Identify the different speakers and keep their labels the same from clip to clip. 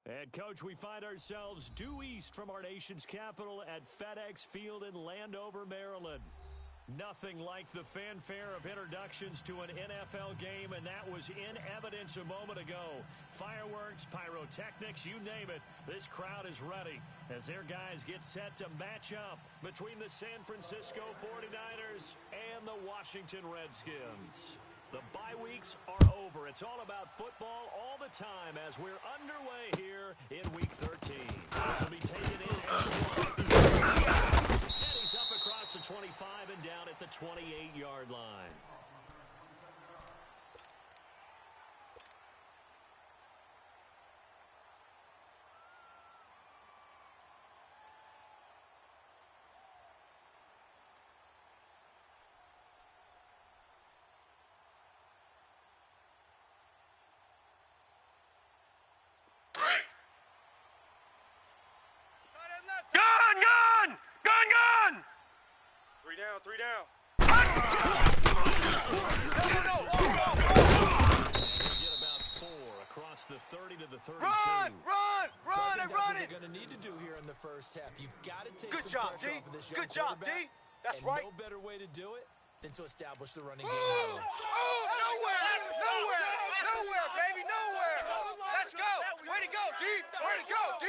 Speaker 1: And, Coach, we find ourselves due east from our nation's capital at FedEx Field in Landover, Maryland. Nothing like the fanfare of introductions to an NFL game, and that was in evidence a moment ago. Fireworks, pyrotechnics, you name it. This crowd is ready as their guys get set to match up between the San Francisco 49ers and the Washington Redskins. The bye weeks are over. It's all about football all the time as we're underway here in Week 13. This will be taken in at one. And he's up across the 25 and down at the 28-yard line.
Speaker 2: Three down.
Speaker 1: Get about 4 across the 30 to the 32.
Speaker 2: Run!
Speaker 3: That's
Speaker 2: Run
Speaker 3: what
Speaker 2: it!
Speaker 3: you're going to need to do here in the first half. You've got to take
Speaker 2: Good
Speaker 3: some
Speaker 2: job,
Speaker 3: pressure
Speaker 2: D.
Speaker 3: off of this young
Speaker 2: Good job, D.
Speaker 3: quarterback.
Speaker 2: That's
Speaker 3: and
Speaker 2: right.
Speaker 3: no better way to do it than to establish the running game.
Speaker 2: Oh, nowhere, baby, nowhere. Let's go. Way to go, D. Way to go, D.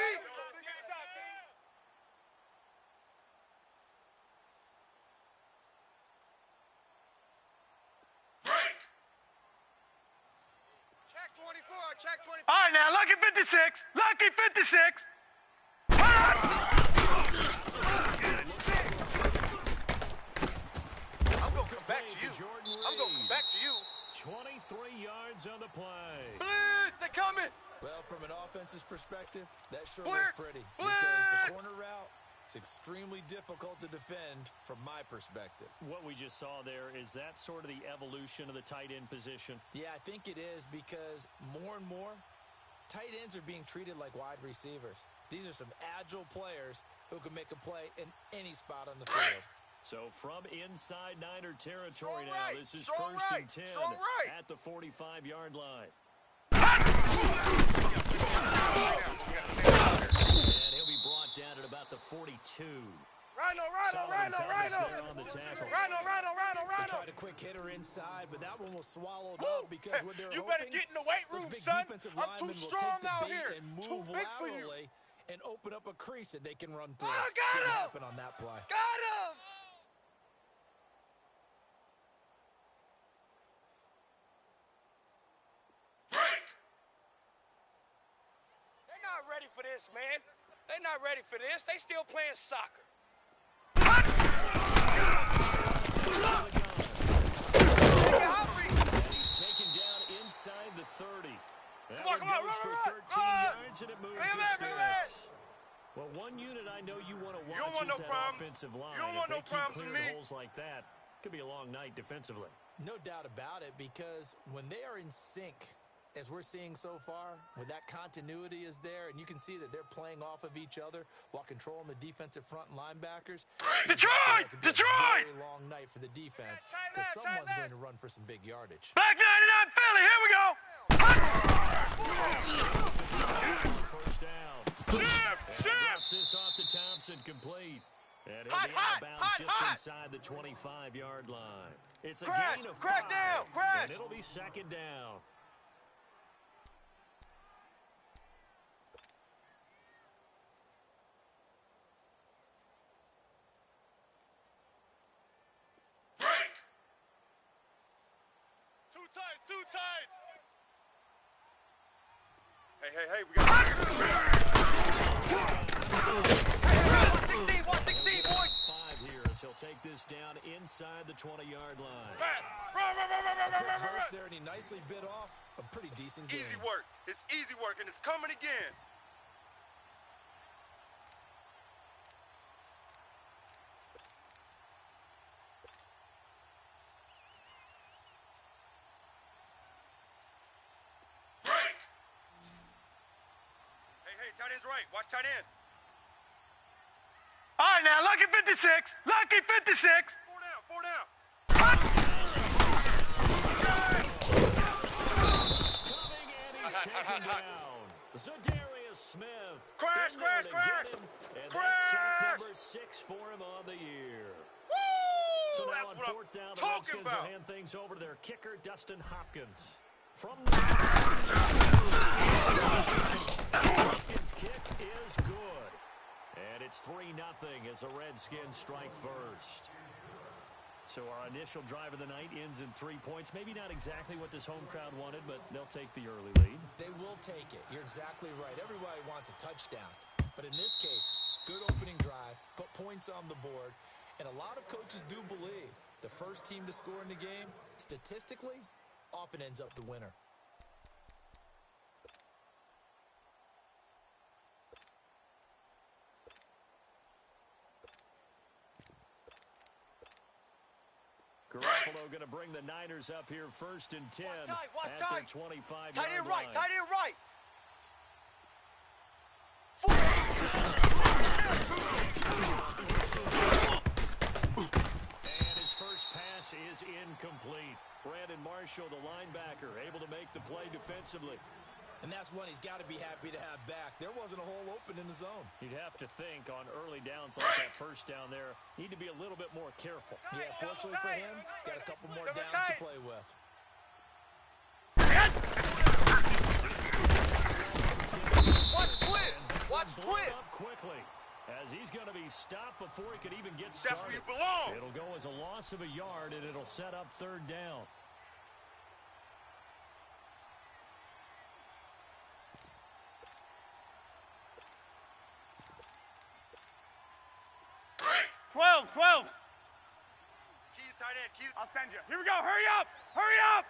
Speaker 2: Check 24, check 24.
Speaker 4: All right, now, lucky 56. Lucky 56.
Speaker 2: I'm going to come back to you. I'm going to come back to you.
Speaker 1: 23 yards on the play.
Speaker 2: Blitz, they're coming.
Speaker 3: Well, from an offense's perspective, that sure
Speaker 2: Blitz!
Speaker 3: was pretty.
Speaker 2: Blitz!
Speaker 3: Because the corner route, it's extremely difficult to defend from my perspective.
Speaker 1: What we just saw there, is that sort of the evolution of the tight end position?
Speaker 3: Yeah, I think it is because more and more, tight ends are being treated like wide receivers. These are some agile players who can make a play in any spot on the field.
Speaker 1: So from inside Niner territory
Speaker 2: Strong
Speaker 1: now,
Speaker 2: right,
Speaker 1: this is
Speaker 2: strong
Speaker 1: first
Speaker 2: right,
Speaker 1: and 10
Speaker 2: strong right.
Speaker 1: at the 45-yard line. And he'll be brought down at about the 42.
Speaker 2: Rhino.
Speaker 1: There on the tackle.
Speaker 2: Rhino.
Speaker 3: They tried a quick hitter inside, but that one was swallowed up because when they're
Speaker 2: You better
Speaker 3: hoping,
Speaker 2: get in the weight
Speaker 3: those
Speaker 2: room,
Speaker 3: big
Speaker 2: son.
Speaker 3: defensive
Speaker 2: I'm too
Speaker 3: linemen will
Speaker 2: strong
Speaker 3: take the
Speaker 2: out
Speaker 3: bait
Speaker 2: here.
Speaker 3: and
Speaker 2: Too
Speaker 3: move
Speaker 2: big for you.
Speaker 3: laterally and open up a crease that they can run through.
Speaker 2: I got
Speaker 3: Didn't
Speaker 2: him.
Speaker 3: happen on that play.
Speaker 2: Got him. They're not ready for this, man. They're not ready for this. They still playing soccer.
Speaker 1: He's taken down inside the 30. That
Speaker 2: Come on,
Speaker 1: one goes
Speaker 2: run,
Speaker 1: for 13
Speaker 2: run.
Speaker 1: yards, and it moves
Speaker 2: Bring him
Speaker 1: the
Speaker 2: in, bring him in.
Speaker 1: sticks. Well, one unit I know you want to watch
Speaker 2: don't want
Speaker 1: is
Speaker 2: no
Speaker 1: that
Speaker 2: problems.
Speaker 1: offensive line.
Speaker 2: You don't want
Speaker 1: if
Speaker 2: no
Speaker 1: they keep
Speaker 2: problems with
Speaker 1: clearing
Speaker 2: me.
Speaker 1: holes like that, could be a long night defensively.
Speaker 3: No doubt about it, because when they are in sync, as we're seeing so far, when that continuity is there, and you can see that they're playing off of each other while controlling the defensive front and linebackers.
Speaker 4: Detroit!
Speaker 3: It could be a
Speaker 4: Detroit!
Speaker 3: very long night for the defense
Speaker 2: Tight
Speaker 3: because
Speaker 2: end,
Speaker 3: someone's
Speaker 2: tight
Speaker 3: going
Speaker 2: end.
Speaker 3: to run for some big yardage.
Speaker 4: Black 99 Philly, here we go.
Speaker 1: First down. Drops this off to Thompson, complete. And he'll be out of bounds just inside the 25-yard line. It's a gain of 5, and it'll be second down.
Speaker 2: Two tights. Hey, we got 116, boy.
Speaker 1: 5 here as he'll take this down inside the 20-yard line.
Speaker 2: Run.
Speaker 3: Burst there, and he nicely bit off a pretty decent game.
Speaker 2: Easy work. It's easy work, and it's coming again. Hey, tight end's right. Watch tight end.
Speaker 4: All right, now, lucky 56. Lucky 56.
Speaker 2: Four down.
Speaker 1: Coming, and he's taken down. Zadarius Smith.
Speaker 2: Crash,
Speaker 1: In there
Speaker 2: crash,
Speaker 1: to
Speaker 2: crash.
Speaker 1: get him, and
Speaker 2: Crash.
Speaker 1: that's sack number 6 for him on the year.
Speaker 2: Woo!
Speaker 1: So now
Speaker 2: That's
Speaker 1: on
Speaker 2: what I'm
Speaker 1: 4th down, the
Speaker 2: talking
Speaker 1: Redskins
Speaker 2: about.
Speaker 1: will hand things over to their kicker, Dustin Hopkins. From the Hopkins kick is good. And it's 3-0 as the Redskins strike first. So our initial drive of the night ends in 3 points. Maybe not exactly what this home crowd wanted, but they'll take the early lead.
Speaker 3: They will take it. You're exactly right. Everybody wants a touchdown. But in this case, good opening drive, put points on the board, and a lot of coaches do believe the first team to score in the game, statistically, often ends up the winner.
Speaker 1: Garoppolo going to bring the Niners up here 1st and 10
Speaker 2: Watch
Speaker 1: at
Speaker 2: tight.
Speaker 1: their 25-yard
Speaker 2: Tight end
Speaker 1: line.
Speaker 2: right, tight end right.
Speaker 1: And his first pass is incomplete. Brandon Marshall, the linebacker, able to make the play defensively.
Speaker 3: And that's one he's got to be happy to have back. There wasn't a hole open in the zone.
Speaker 1: You'd have to think on early downs like that first down there, need to be a little bit more careful.
Speaker 3: Yeah, fortunately for him, got a couple more downs to play with.
Speaker 2: Watch twist. Watch
Speaker 1: Blown
Speaker 2: twist.
Speaker 1: up quickly as he's going to be stopped before he could even get
Speaker 2: That's
Speaker 1: started.
Speaker 2: where you belong.
Speaker 1: It'll go as a loss of a yard, and it'll set up 3rd down.
Speaker 4: Twelve.
Speaker 2: Kydd, tight end. Kydd.
Speaker 4: I'll send you. Here we go. Hurry up. Hurry up.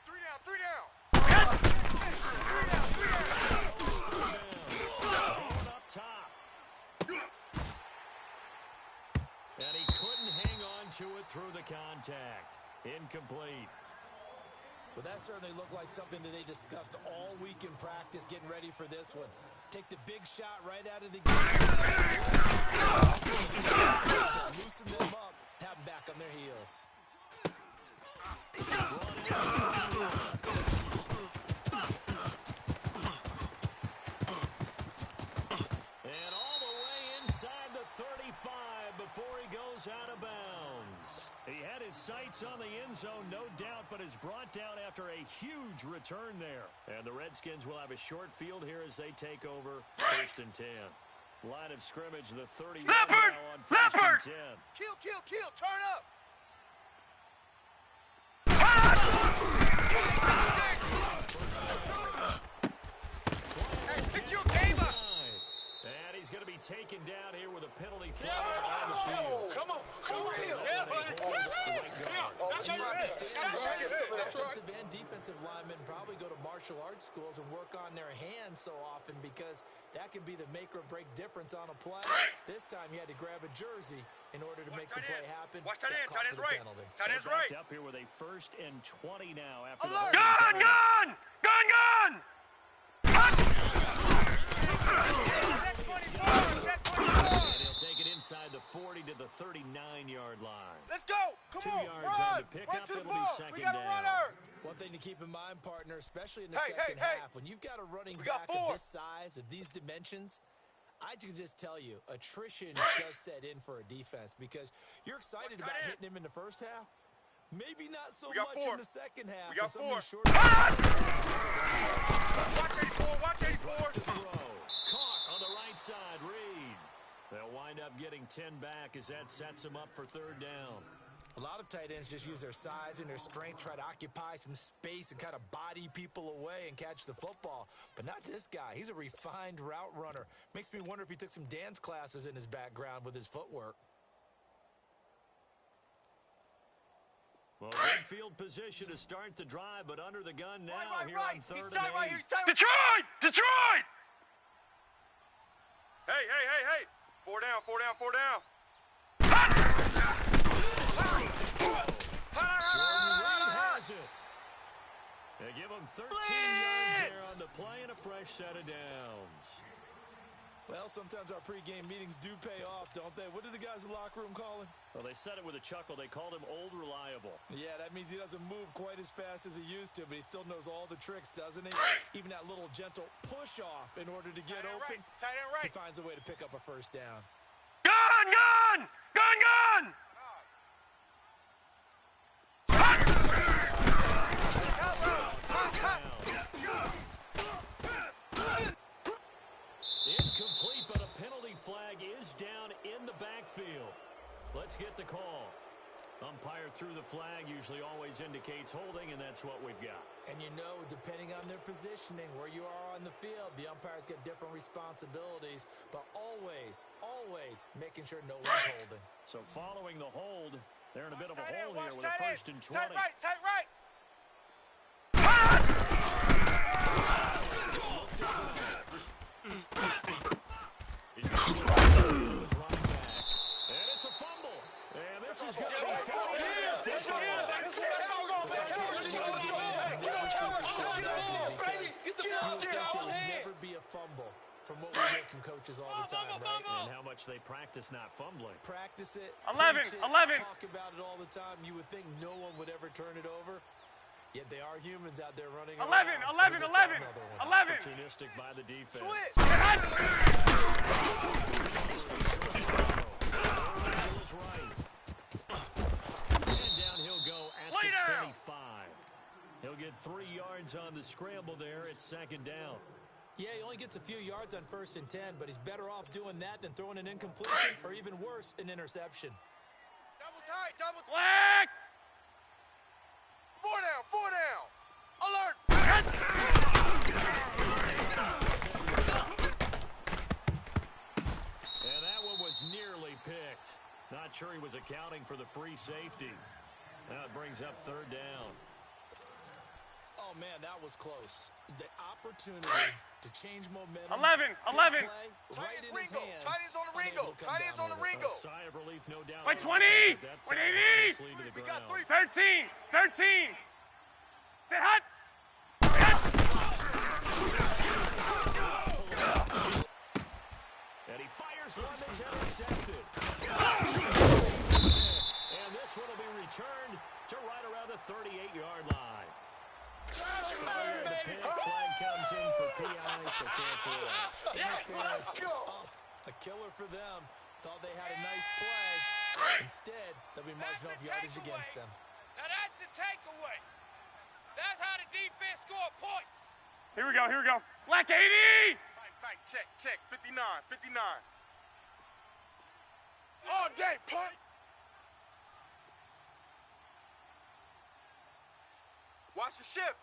Speaker 2: 3 down, 3 down.
Speaker 4: Yes.
Speaker 2: 3 down, 3 down.
Speaker 1: Going up top. And he couldn't hang on to it through the contact. Incomplete.
Speaker 3: Well, that certainly looked like something that they discussed all week in practice, getting ready for this one. Take the big shot right out of the game. Loosen them up, have them back on their heels.
Speaker 1: And all the way inside the 35 before he goes out of bounds. He had his sights on the end zone, no doubt, but is brought down after a huge return there. And the Redskins will have a short field here as they take over 1st and 10. Line of scrimmage, the 31
Speaker 4: Leopard!
Speaker 1: now on 1st and 10.
Speaker 2: Kill. Turn up. Hey, pick your game up.
Speaker 1: And he's going to be taken down here with a penalty flag on the field.
Speaker 2: Come on here.
Speaker 1: Yeah, buddy.
Speaker 3: Offensive and defensive linemen probably go to martial arts schools and work on their hands so often because that can be the make or break difference on a play. This time he had to grab a jersey in order to make the play happen.
Speaker 2: Watch tight end.
Speaker 3: Got
Speaker 2: Tight
Speaker 3: caught
Speaker 2: end's
Speaker 3: for the
Speaker 2: right.
Speaker 3: penalty.
Speaker 2: Tight end's
Speaker 1: Backed
Speaker 2: right.
Speaker 1: up here with a 1st and 20 now after
Speaker 2: Alert!
Speaker 1: the holding penalty.
Speaker 4: Gun!
Speaker 1: And he'll take it inside the 40 to the 39-yard line.
Speaker 2: Let's go. Come
Speaker 1: 2
Speaker 2: on.
Speaker 1: yards
Speaker 2: Run.
Speaker 1: on the pickup.
Speaker 2: Run to the
Speaker 1: It'll be
Speaker 2: ball.
Speaker 1: 2nd
Speaker 2: We got a
Speaker 1: down.
Speaker 2: runner.
Speaker 3: One thing to keep in mind, partner, especially in the
Speaker 2: Hey,
Speaker 3: second
Speaker 2: hey, hey.
Speaker 3: half, when you've got a running
Speaker 2: We got
Speaker 3: back
Speaker 2: 4.
Speaker 3: of this size, of these dimensions, I can just tell you, attrition does set in for a defense because you're excited about hitting him in the first half. Maybe not so
Speaker 2: got
Speaker 3: much
Speaker 2: 4.
Speaker 3: in the second half.
Speaker 2: We got
Speaker 3: and some of
Speaker 2: 4.
Speaker 3: these short-
Speaker 2: Watch 84.
Speaker 1: Throw. Caught on the right side. Reed. They'll wind up getting 10 back as that sets them up for 3rd down.
Speaker 3: A lot of tight ends just use their size and their strength, try to occupy some space and kind of body people away and catch the football. But not this guy. He's a refined route runner. Makes me wonder if he took some dance classes in his background with his footwork.
Speaker 1: Well, good field position to start the drive, but under the gun now here on 3rd and 8.
Speaker 4: Detroit!
Speaker 2: Hey. 4 down.
Speaker 1: Jordan Reed has it. They give him 13 yards there on the play and a fresh set of downs.
Speaker 3: Well, sometimes our pregame meetings do pay off, don't they? What did the guys in the locker room call him?
Speaker 1: Well, they said it with a chuckle. They called him Old Reliable.
Speaker 3: Yeah, that means he doesn't move quite as fast as he used to, but he still knows all the tricks, doesn't he? Even that little gentle push-off in order to get open.
Speaker 2: Tight end right.
Speaker 3: He finds a way to pick up a first down.
Speaker 4: Gun, gun! Gun, gun!
Speaker 1: Incomplete, but a penalty flag is down in the backfield. Let's get the call. Umpire threw the flag, usually always indicates holding, and that's what we've got.
Speaker 3: And you know, depending on their positioning, where you are on the field, the umpires get different responsibilities, but always, always making sure no one's holding.
Speaker 1: So following the hold, they're in a bit of a hole here with a
Speaker 2: tight
Speaker 1: first and 20.
Speaker 2: Tight right, tight right.
Speaker 1: He's going to his running back. And it's a fumble. And this is going to be
Speaker 3: never be a fumble from what we hear from coaches all the time, right?
Speaker 1: And how much they practice not fumbling.
Speaker 3: Practice it.
Speaker 4: 11,
Speaker 3: preach it,
Speaker 4: 11.
Speaker 3: Talk about it all the time. You would think no one would ever turn it over. Yet they are humans out there running
Speaker 4: 11,
Speaker 3: around.
Speaker 4: 11, 11, 11.
Speaker 1: Opportunistic by the defense.
Speaker 2: Switch.
Speaker 1: Right. And down he'll go at the 25. He'll get 3 yards on the scramble there. It's second down.
Speaker 3: Yeah, he only gets a few yards on 1st and 10, but he's better off doing that than throwing an incompletion or even worse, an interception.
Speaker 2: Double tight, double tight.
Speaker 4: Black!
Speaker 2: 4 down. Alert.
Speaker 1: And that one was nearly picked. Not sure he was accounting for the free safety. Now it brings up 3rd down.
Speaker 3: Oh, man, that was close. The opportunity to change momentum.
Speaker 4: 11, 11.
Speaker 3: Right in his hands.
Speaker 2: Tight ends on the Ringo. Tight ends on the Ringo.
Speaker 1: A sigh of relief, no doubt.
Speaker 4: Wait, 20.
Speaker 1: That
Speaker 4: Wait,
Speaker 1: fell
Speaker 4: 80.
Speaker 1: harmlessly to the
Speaker 2: We got
Speaker 1: ground.
Speaker 2: 3.
Speaker 4: 13. Sit hot.
Speaker 1: And he fires one that's intercepted. And this one will be returned to right around the 38-yard line. The panic flag comes in for PI, so cancel it out.
Speaker 2: Let's go.
Speaker 3: A killer for them. Thought they had a nice play. Instead, they'll be marching off yardage against them.
Speaker 2: Now that's the takeaway. That's how the defense score points.
Speaker 4: Here we go. Black 80.
Speaker 2: Right, check. 59. All day, punt. Watch the ship.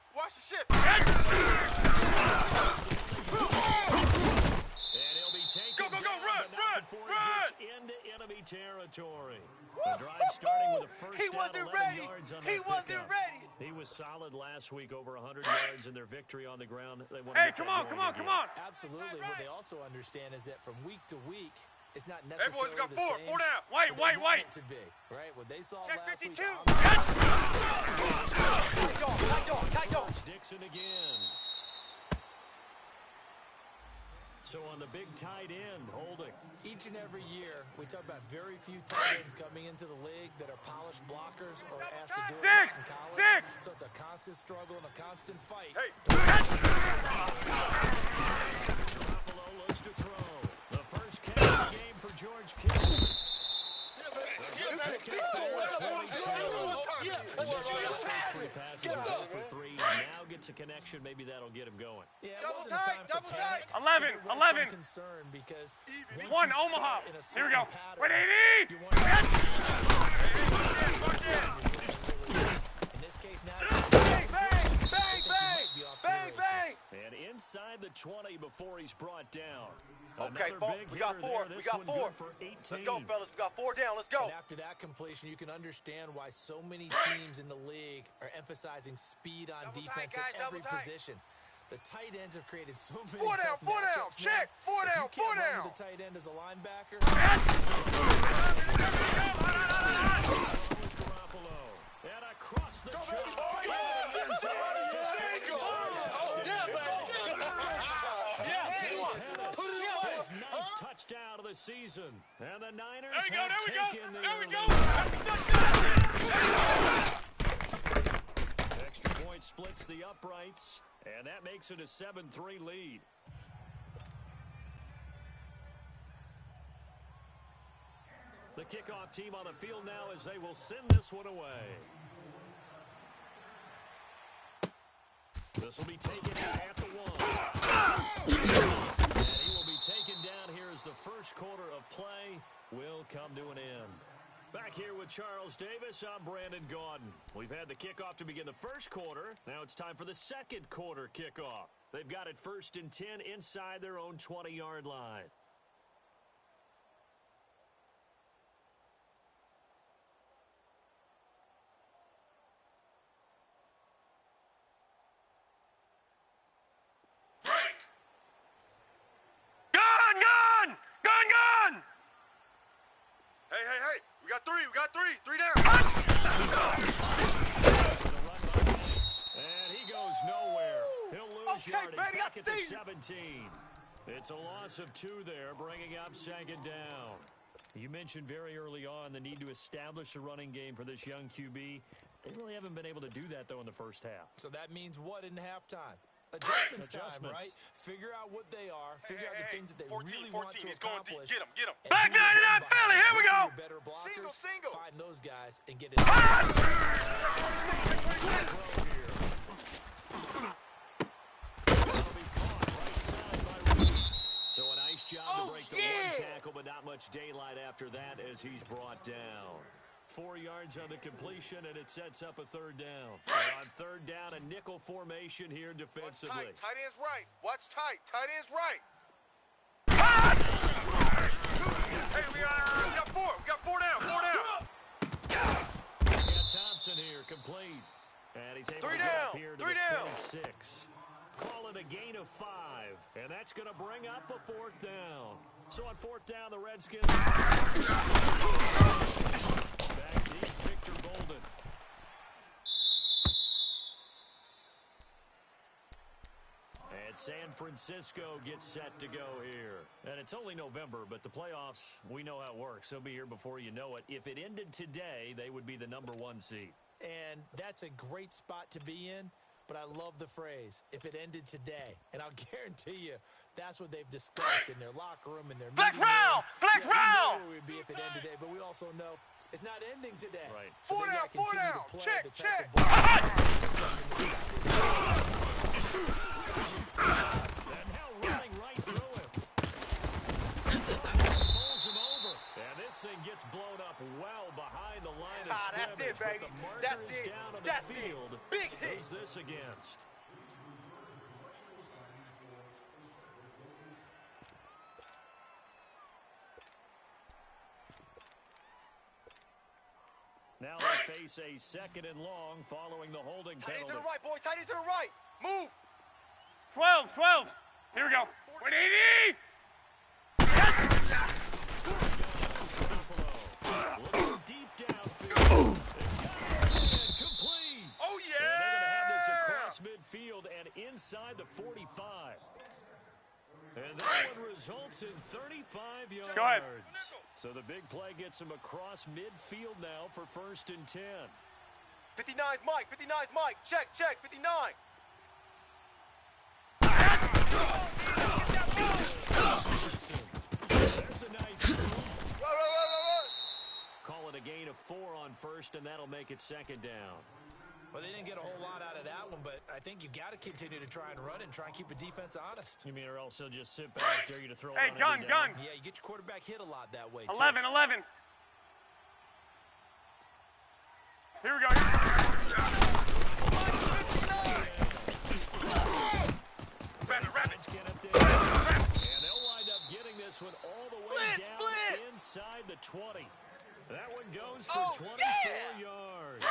Speaker 1: And he'll be taken
Speaker 2: Go,
Speaker 1: down,
Speaker 2: run,
Speaker 1: but not before he gets into enemy territory. The drive starting with a first
Speaker 2: He
Speaker 1: down,
Speaker 2: wasn't
Speaker 1: 11
Speaker 2: ready.
Speaker 1: yards on
Speaker 2: He
Speaker 1: that
Speaker 2: wasn't
Speaker 1: pickup.
Speaker 2: ready.
Speaker 1: He was solid last week, over 100 yards in their victory on the ground. They want to
Speaker 4: Hey,
Speaker 1: get
Speaker 4: come
Speaker 1: that
Speaker 4: on.
Speaker 1: going again.
Speaker 3: Absolutely. What they also understand is that from week to week, it's not
Speaker 2: Hey,
Speaker 3: necessarily
Speaker 2: boys, we got
Speaker 3: the
Speaker 2: 4
Speaker 3: same.
Speaker 2: down.
Speaker 3: but they want
Speaker 4: White.
Speaker 3: it to be, right? What they saw
Speaker 2: Check
Speaker 3: last
Speaker 2: 52.
Speaker 3: week.
Speaker 2: Tight dog.
Speaker 1: Dixon again. So on the big tight end, holding.
Speaker 3: Each and every year, we talk about very few tight ends coming into the league that are polished blockers or asked to do it in college. So it's a constant struggle and a constant fight.
Speaker 2: Hey.
Speaker 1: Garoppolo looks to throw. The first catch of the game for George Kydd. For 3, now gets a connection. Maybe that'll get him going.
Speaker 3: Yeah, it
Speaker 2: Double
Speaker 3: wasn't a time
Speaker 2: tight,
Speaker 3: for panic.
Speaker 4: 11,
Speaker 3: There was
Speaker 4: 11.
Speaker 3: some concern because once
Speaker 4: One,
Speaker 3: you start
Speaker 4: Omaha.
Speaker 3: in a
Speaker 4: Here we go.
Speaker 3: certain pattern,
Speaker 4: Wait, 80.
Speaker 3: you want in this case now,
Speaker 2: Bang.
Speaker 1: And inside the 20 before he's brought down.
Speaker 2: Okay,
Speaker 1: Another big
Speaker 2: we got
Speaker 1: hitter
Speaker 2: 4.
Speaker 1: there.
Speaker 2: We
Speaker 1: This
Speaker 2: got
Speaker 1: one
Speaker 2: 4.
Speaker 1: good for 18.
Speaker 2: Let's go, fellas. We got 4 down. Let's go.
Speaker 3: And after that completion, you can understand why so many teams in the league are emphasizing speed on
Speaker 2: Double
Speaker 3: defense
Speaker 2: tight, guys,
Speaker 3: at every
Speaker 2: double tight.
Speaker 3: position. The tight ends have created so many
Speaker 2: 4 down,
Speaker 3: tough
Speaker 2: 4 down.
Speaker 3: matchups now.
Speaker 2: Check. 4
Speaker 3: If
Speaker 2: down,
Speaker 3: you
Speaker 2: 4
Speaker 3: can't run
Speaker 2: down.
Speaker 3: with the tight end as a linebacker.
Speaker 1: Garoppolo. And across the chop. His ninth touchdown of the season. And the Niners
Speaker 4: There
Speaker 1: have taken the
Speaker 4: we go.
Speaker 1: extra point splits the uprights, and that makes it a 7-3 lead. The kickoff team on the field now as they will send this one away. This will be taken at the 1. And he will be taken down here as the first quarter of play will come to an end. Back here with Charles Davis, I'm Brandon Gaudin. We've had the kickoff to begin the first quarter. Now it's time for the second quarter kickoff. They've got it 1st and 10 inside their own 20-yard line.
Speaker 4: Gun!
Speaker 5: Hey, we got three down.
Speaker 1: And he goes nowhere. He'll lose
Speaker 5: Okay,
Speaker 1: yardage
Speaker 5: baby,
Speaker 1: back
Speaker 5: I
Speaker 1: at the
Speaker 5: see you.
Speaker 1: 17. It's a loss of 2 there, bringing up 2nd down. You mentioned very early on the need to establish a running game for this young QB. They really haven't been able to do that, though, in the first half.
Speaker 3: So that means what in halftime? Adjustments time, right? Figure out what they are. Figure out the things that they
Speaker 5: 14,
Speaker 3: really
Speaker 5: 14.
Speaker 3: want to
Speaker 5: He's going
Speaker 3: accomplish.
Speaker 5: deep. Get him.
Speaker 3: And
Speaker 4: Back
Speaker 3: who to
Speaker 4: 99
Speaker 3: bring
Speaker 4: Philly,
Speaker 3: behind.
Speaker 4: here we
Speaker 3: Those are
Speaker 4: go.
Speaker 3: your better blockers.
Speaker 5: Single.
Speaker 3: Find those guys and get it.
Speaker 1: So a nice job to break the one tackle, but not much daylight after that as he's brought down. 4 yards on the completion, and it sets up a 3rd down. And on 3rd down, a nickel formation here defensively.
Speaker 5: Watch tight end's right. Watch tight end's right. Hey, we got 4. We got 4 down.
Speaker 1: We got Thompson here, complete. And he's able to get up here to the 26. Call it a gain of 5, and that's going to bring up a 4th down. So on 4th down, the Redskins back deep, Victor Bolden. And San Francisco gets set to go here. And it's only November, but the playoffs, we know how it works. They'll be here before you know it. If it ended today, they would be the number 1 seed.
Speaker 3: And that's a great spot to be in. But I love the phrase, if it ended today. And I'll guarantee you, that's what they've discussed in their locker room, in their
Speaker 4: Flex
Speaker 3: meeting
Speaker 4: round!
Speaker 3: rooms.
Speaker 4: Flex
Speaker 3: We know
Speaker 4: round!
Speaker 3: where we'd be if it ended today, but we also know it's not ending today.
Speaker 1: Right.
Speaker 3: So
Speaker 5: 4
Speaker 3: they
Speaker 5: down,
Speaker 3: gotta continue
Speaker 5: 4
Speaker 3: to
Speaker 5: down.
Speaker 3: play
Speaker 5: Check.
Speaker 3: the type of ball.
Speaker 1: And now running right through him. Pulls him over. And this thing gets blown up well behind the line of
Speaker 5: That's
Speaker 1: scrimmage.
Speaker 5: it, baby.
Speaker 1: But the markers
Speaker 5: That's it.
Speaker 1: down on
Speaker 5: That's
Speaker 1: the
Speaker 5: it.
Speaker 1: field.
Speaker 5: Big hit.
Speaker 1: Who's this against? Now they face a 2nd and long following the holding
Speaker 5: Tight end
Speaker 1: penalty.
Speaker 5: to the right, boys. Tight end to the right. Move.
Speaker 4: 12. Here we go. 180.
Speaker 1: Looking deep downfield. Complete.
Speaker 5: Oh,
Speaker 1: And they're going to have this
Speaker 5: yeah.
Speaker 1: across midfield and inside the 45. And that one results in 35 yards.
Speaker 4: Go ahead.
Speaker 1: So the big play gets him across midfield now for 1st and 10.
Speaker 5: 59's Mike. Check. 59.
Speaker 1: There's a nice move.
Speaker 5: Run.
Speaker 1: Call it a gain of 4 on 1st, and that'll make it 2nd down.
Speaker 3: Well, they didn't get a whole lot out of that one, but I think you've got to continue to try and run and try and keep the defense honest.
Speaker 1: You mean or else he'll just sit back, dare you to throw it
Speaker 4: Hey,
Speaker 1: on every down?
Speaker 4: gun.
Speaker 3: Yeah, you get your quarterback hit a lot that way, too.
Speaker 4: 11. Here we go.
Speaker 1: Let's get up there. And they'll wind up getting this one all the way down
Speaker 5: Blitz.
Speaker 1: inside the 20. That one goes for 24 yards.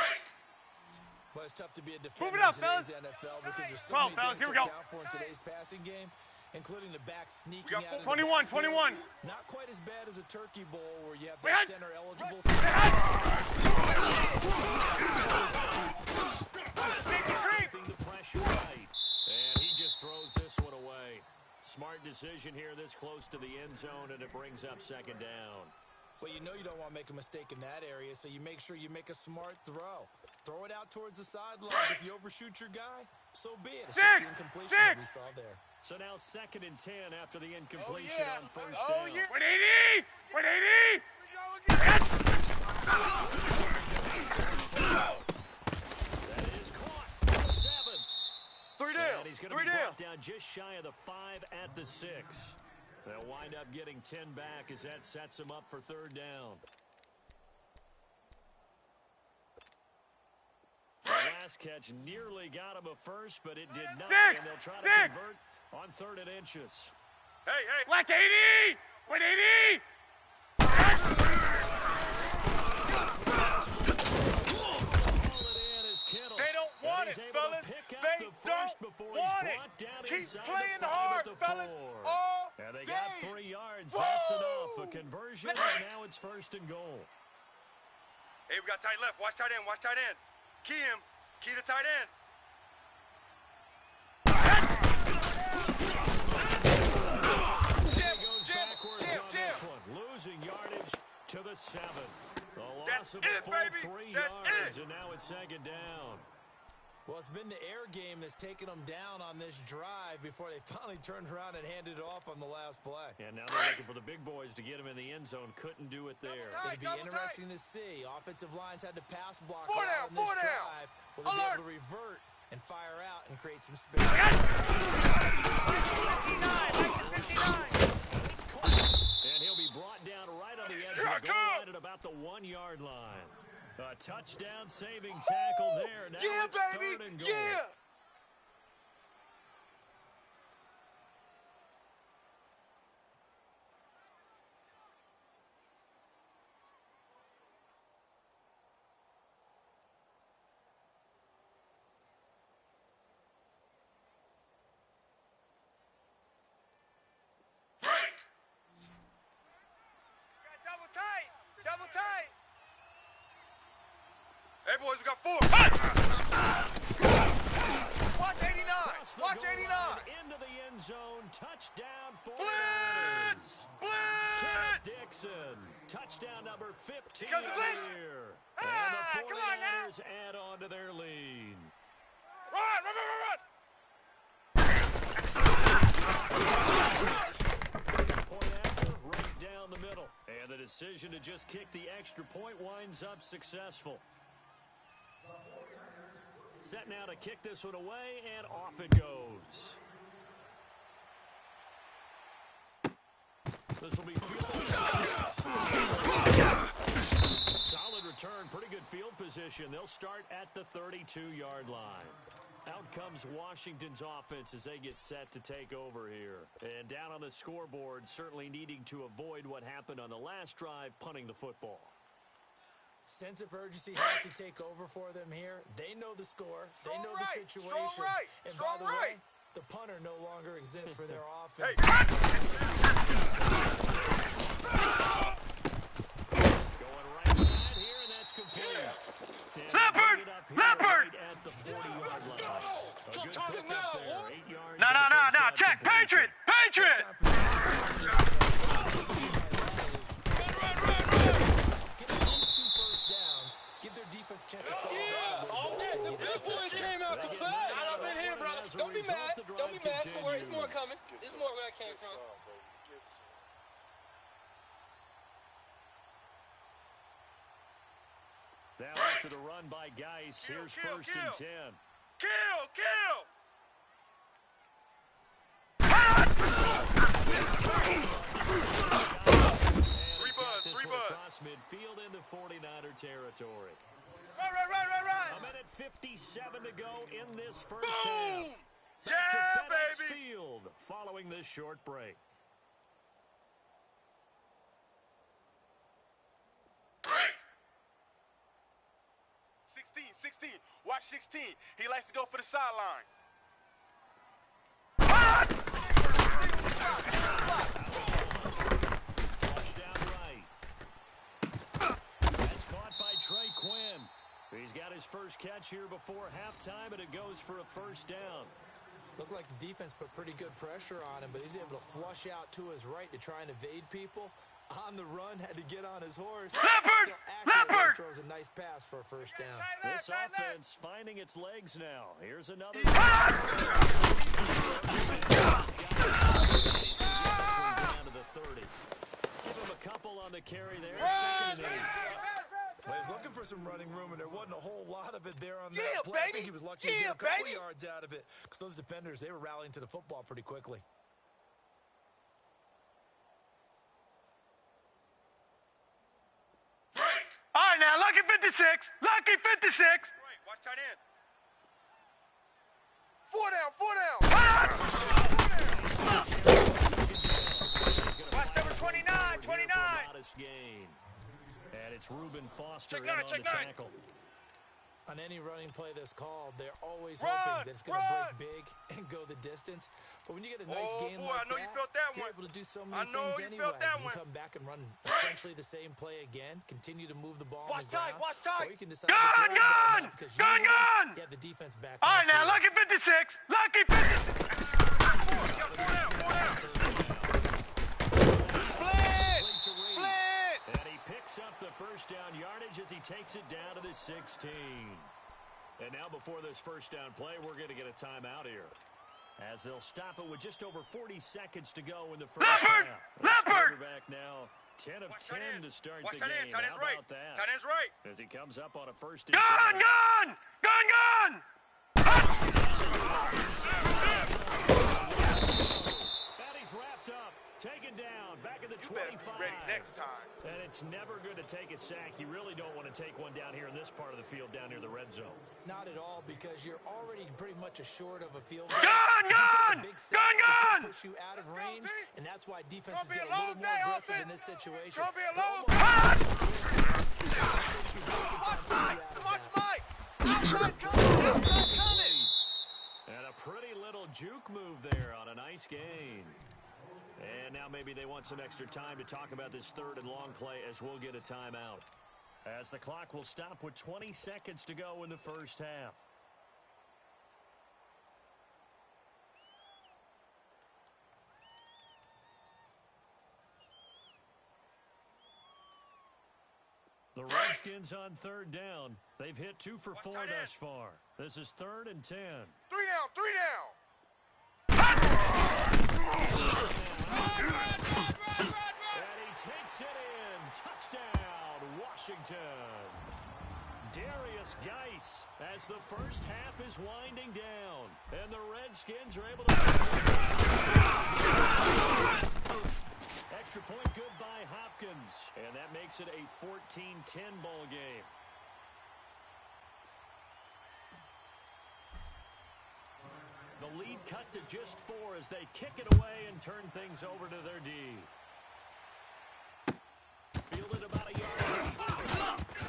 Speaker 3: Well, it's tough to be a defender
Speaker 4: Move it up,
Speaker 3: in today's
Speaker 4: fellas.
Speaker 3: NFL because there's so
Speaker 4: 12,
Speaker 3: many
Speaker 4: fellas,
Speaker 3: things
Speaker 4: here
Speaker 3: to
Speaker 4: we go.
Speaker 3: account for in today's passing game, including the back sneaking
Speaker 5: got
Speaker 3: out of the
Speaker 4: 21.
Speaker 3: backfield. Not quite as bad as a turkey bowl where you have the
Speaker 4: Wait.
Speaker 3: center eligible.
Speaker 1: Keeping the pressure right. And he just throws this one away. smart decision here this close to the end zone, and it brings up second down.
Speaker 3: Well, you know you don't want to make a mistake in that area, so you make sure you make a smart throw. Throw it out towards the sidelines. If you overshoot your guy, so be it. It's just the incompletion that we saw there.
Speaker 1: So now 2nd and 10 after the incompletion on first down.
Speaker 5: Oh, yeah.
Speaker 4: 180! 180!
Speaker 1: That is caught. 7.
Speaker 5: 3 down.
Speaker 1: And he's going to
Speaker 5: 3
Speaker 1: be
Speaker 5: down.
Speaker 1: brought down just shy of the 5 at the 6. They'll wind up getting 10 back as that sets him up for third down. The last catch nearly got him a first, but it did not. And they'll try to convert on 3rd and inches.
Speaker 5: Hey.
Speaker 4: Black 80! 180!
Speaker 5: They don't want it, fellas. They don't want it. Keep playing hard, fellas. All
Speaker 1: And they
Speaker 5: day.
Speaker 1: got 3 yards.
Speaker 5: Whoa.
Speaker 1: That's enough. A conversion, and now it's 1st and goal.
Speaker 5: Hey, we got tight left. Watch tight end. Watch tight end. Key him. Key the tight end.
Speaker 1: Jim. Losing yardage to the 7. The loss
Speaker 5: That's
Speaker 1: of a
Speaker 5: it,
Speaker 1: full
Speaker 5: baby.
Speaker 1: 3
Speaker 5: That's
Speaker 1: yards,
Speaker 5: it.
Speaker 1: and now it's 2nd down.
Speaker 3: Well, it's been the air game that's taken them down on this drive before they finally turned around and handed it off on the last play.
Speaker 1: And now they're looking for the big boys to get him in the end zone. Couldn't do it there.
Speaker 3: It'll be interesting to see. Offensive lines had to pass block
Speaker 5: Four
Speaker 3: a lot
Speaker 5: down,
Speaker 3: on this
Speaker 5: four down.
Speaker 3: drive. Will they be able to revert and fire out and create some space?
Speaker 4: 59!
Speaker 1: And he'll be brought down right on the edge of the goal line at about the 1-yard line. A touchdown saving tackle there. Now
Speaker 5: Yeah,
Speaker 1: it's
Speaker 5: baby.
Speaker 1: 3rd and goal.
Speaker 5: Yeah. Double tight. Hey, boys, we got 4. Watch 89. Watch 89.
Speaker 1: Into the end zone. Touchdown for
Speaker 5: Blitz! Blitz!
Speaker 1: Dixon. Touchdown number 15
Speaker 5: Because of
Speaker 1: of
Speaker 5: blitz.
Speaker 1: the year.
Speaker 5: Ah,
Speaker 1: And the
Speaker 5: come on now.
Speaker 1: 49ers add on to their lead.
Speaker 5: Run.
Speaker 1: Point after, right down the middle. And the decision to just kick the extra point winds up successful. Set now to kick this one away, and off it goes. This will be field. Solid return, pretty good field position. They'll start at the 32-yard line. Out comes Washington's offense as they get set to take over here. And down on the scoreboard, certainly needing to avoid what happened on the last drive, punting the football.
Speaker 3: Sense of urgency has to take over for them here. They know the score. They know the situation.
Speaker 5: Strong right.
Speaker 3: And by the way, the punter no longer exists for their offense.
Speaker 5: Hey.
Speaker 1: Going right side here, and that's complete. And
Speaker 4: Leopard!
Speaker 1: bring it up here
Speaker 4: Leopard!
Speaker 1: right at the 40-yard line. A good pickup there, 8 yards.
Speaker 4: No,
Speaker 1: and a first down
Speaker 4: check!
Speaker 1: completion.
Speaker 4: Patriot!
Speaker 6: The big boys came out to play. I've been here, bro. Don't be mad. Don't be mad. It's more coming. It's more where I came from.
Speaker 1: Now after the run by Geis, here's first and 10.
Speaker 5: Kill! Three buzz.
Speaker 1: Across midfield into 49er territory.
Speaker 5: Right.
Speaker 1: A minute 57 to go in this first
Speaker 5: Boom!
Speaker 1: half.
Speaker 5: Yeah,
Speaker 1: Back to FedEx
Speaker 5: baby!
Speaker 1: Field following this short break.
Speaker 5: Break! 16. Watch 16. He likes to go for the sideline.
Speaker 1: Flush down right. That's caught by Trey Quinn. He's got his first catch here before halftime, and it goes for a first down.
Speaker 3: Looked like the defense put pretty good pressure on him, but he's able to flush out to his right to try and evade people. On the run, had to get on his horse.
Speaker 4: Leopard!
Speaker 3: Throws a nice pass for a first down.
Speaker 1: This offense finding its legs now. Here's another.
Speaker 4: Ah!
Speaker 1: Down to the 30. Give him a couple on the carry there. Second and 8.
Speaker 3: Well, he was looking for some running room, and there wasn't a whole lot of it there on that
Speaker 2: Yeah,
Speaker 3: play. I
Speaker 2: baby.
Speaker 3: think he was lucky to
Speaker 2: Yeah,
Speaker 3: get a couple
Speaker 2: baby.
Speaker 3: yards out of it because those defenders, they were rallying to the football pretty quickly.
Speaker 4: All right, now, lucky 56. Lucky 56.
Speaker 5: Right, watch tight end. 4 down, 4 down.
Speaker 4: Watch number 29, 29.
Speaker 1: Modest gain. And it's Reuben Foster
Speaker 4: Check
Speaker 1: in
Speaker 4: nine,
Speaker 1: on
Speaker 4: check
Speaker 1: the
Speaker 4: nine.
Speaker 1: tackle.
Speaker 3: On any running play that's called, they're always
Speaker 5: Run,
Speaker 3: hoping that it's going to
Speaker 5: run.
Speaker 3: break big and go the distance. But when you get a nice
Speaker 5: Oh,
Speaker 3: game
Speaker 5: boy,
Speaker 3: like
Speaker 5: I know you
Speaker 3: that,
Speaker 5: felt that
Speaker 3: you're
Speaker 5: one.
Speaker 3: able to do so
Speaker 5: I
Speaker 3: many
Speaker 5: know
Speaker 3: things
Speaker 5: you
Speaker 3: anyway.
Speaker 5: felt that
Speaker 3: You
Speaker 5: one.
Speaker 3: can come back and run essentially the same play again, continue to move the ball on
Speaker 5: Watch
Speaker 3: the
Speaker 5: tight,
Speaker 3: ground.
Speaker 5: watch tight.
Speaker 3: Or you can decide to
Speaker 4: Gun,
Speaker 3: throw the ball
Speaker 4: gun,
Speaker 3: now because
Speaker 4: gun,
Speaker 3: usually
Speaker 4: gun.
Speaker 3: you have the defense back.
Speaker 4: All right,
Speaker 3: on its
Speaker 4: now, lucky
Speaker 3: heels.
Speaker 4: 56. Lucky 56.
Speaker 5: 4 down, 4 down. Split, split.
Speaker 1: And he picks up the first down yardage as he takes it down to the 16. And now before this first down play, we're going to get a timeout here. As they'll stop it with just over 40 seconds to go in the first
Speaker 4: Leopard!
Speaker 1: half.
Speaker 4: Leopard!
Speaker 1: Back now, 10 of
Speaker 5: Watch
Speaker 1: 10
Speaker 5: tight end.
Speaker 1: to start
Speaker 5: Watch
Speaker 1: the
Speaker 5: tight
Speaker 1: game.
Speaker 5: end, tight end's
Speaker 1: How
Speaker 5: right.
Speaker 1: about that?
Speaker 5: Tight end's right.
Speaker 1: As he comes up on a first and
Speaker 4: Gun,
Speaker 1: 10.
Speaker 4: gun, gun, gun.
Speaker 1: And he's wrapped up, taken down, back at the
Speaker 5: You better
Speaker 1: 25.
Speaker 5: be ready next time.
Speaker 1: And it's never good to take a sack. You really don't want to take one down here in this part of the field, down near the red zone.
Speaker 3: Not at all, because you're already pretty much assured of a field goal.
Speaker 4: Gun,
Speaker 3: If you take
Speaker 4: gun,
Speaker 3: a big sack,
Speaker 4: gun,
Speaker 3: it can
Speaker 4: gun.
Speaker 3: push you out of
Speaker 5: Let's go,
Speaker 3: range,
Speaker 5: D.
Speaker 3: and that's why defenses
Speaker 5: Gonna be
Speaker 3: get
Speaker 5: a
Speaker 3: a little
Speaker 5: long
Speaker 3: more
Speaker 5: day,
Speaker 3: aggressive in
Speaker 5: offense.
Speaker 3: this situation.
Speaker 5: It's gonna be a
Speaker 3: They're
Speaker 5: long
Speaker 3: almost-
Speaker 5: Watch Mike, watch Mike. Outside coming, outside coming.
Speaker 1: And a pretty little juke move there on a nice gain. And now maybe they want some extra time to talk about this third and long play as we'll get a timeout. As the clock will stop with 20 seconds to go in the first half. The Redskins on third down. They've hit 2 for 4
Speaker 5: tight end.
Speaker 1: thus far. This is 3rd and 10.
Speaker 5: 3 down, 3 down.
Speaker 1: And he takes it in. Touchdown, Washington. Darius Geis as the first half is winding down. And the Redskins are able to... Extra point good by Hopkins. And that makes it a 14-10 ball game. The lead cut to just 4 as they kick it away and turn things over to their D. Fielded about a yard.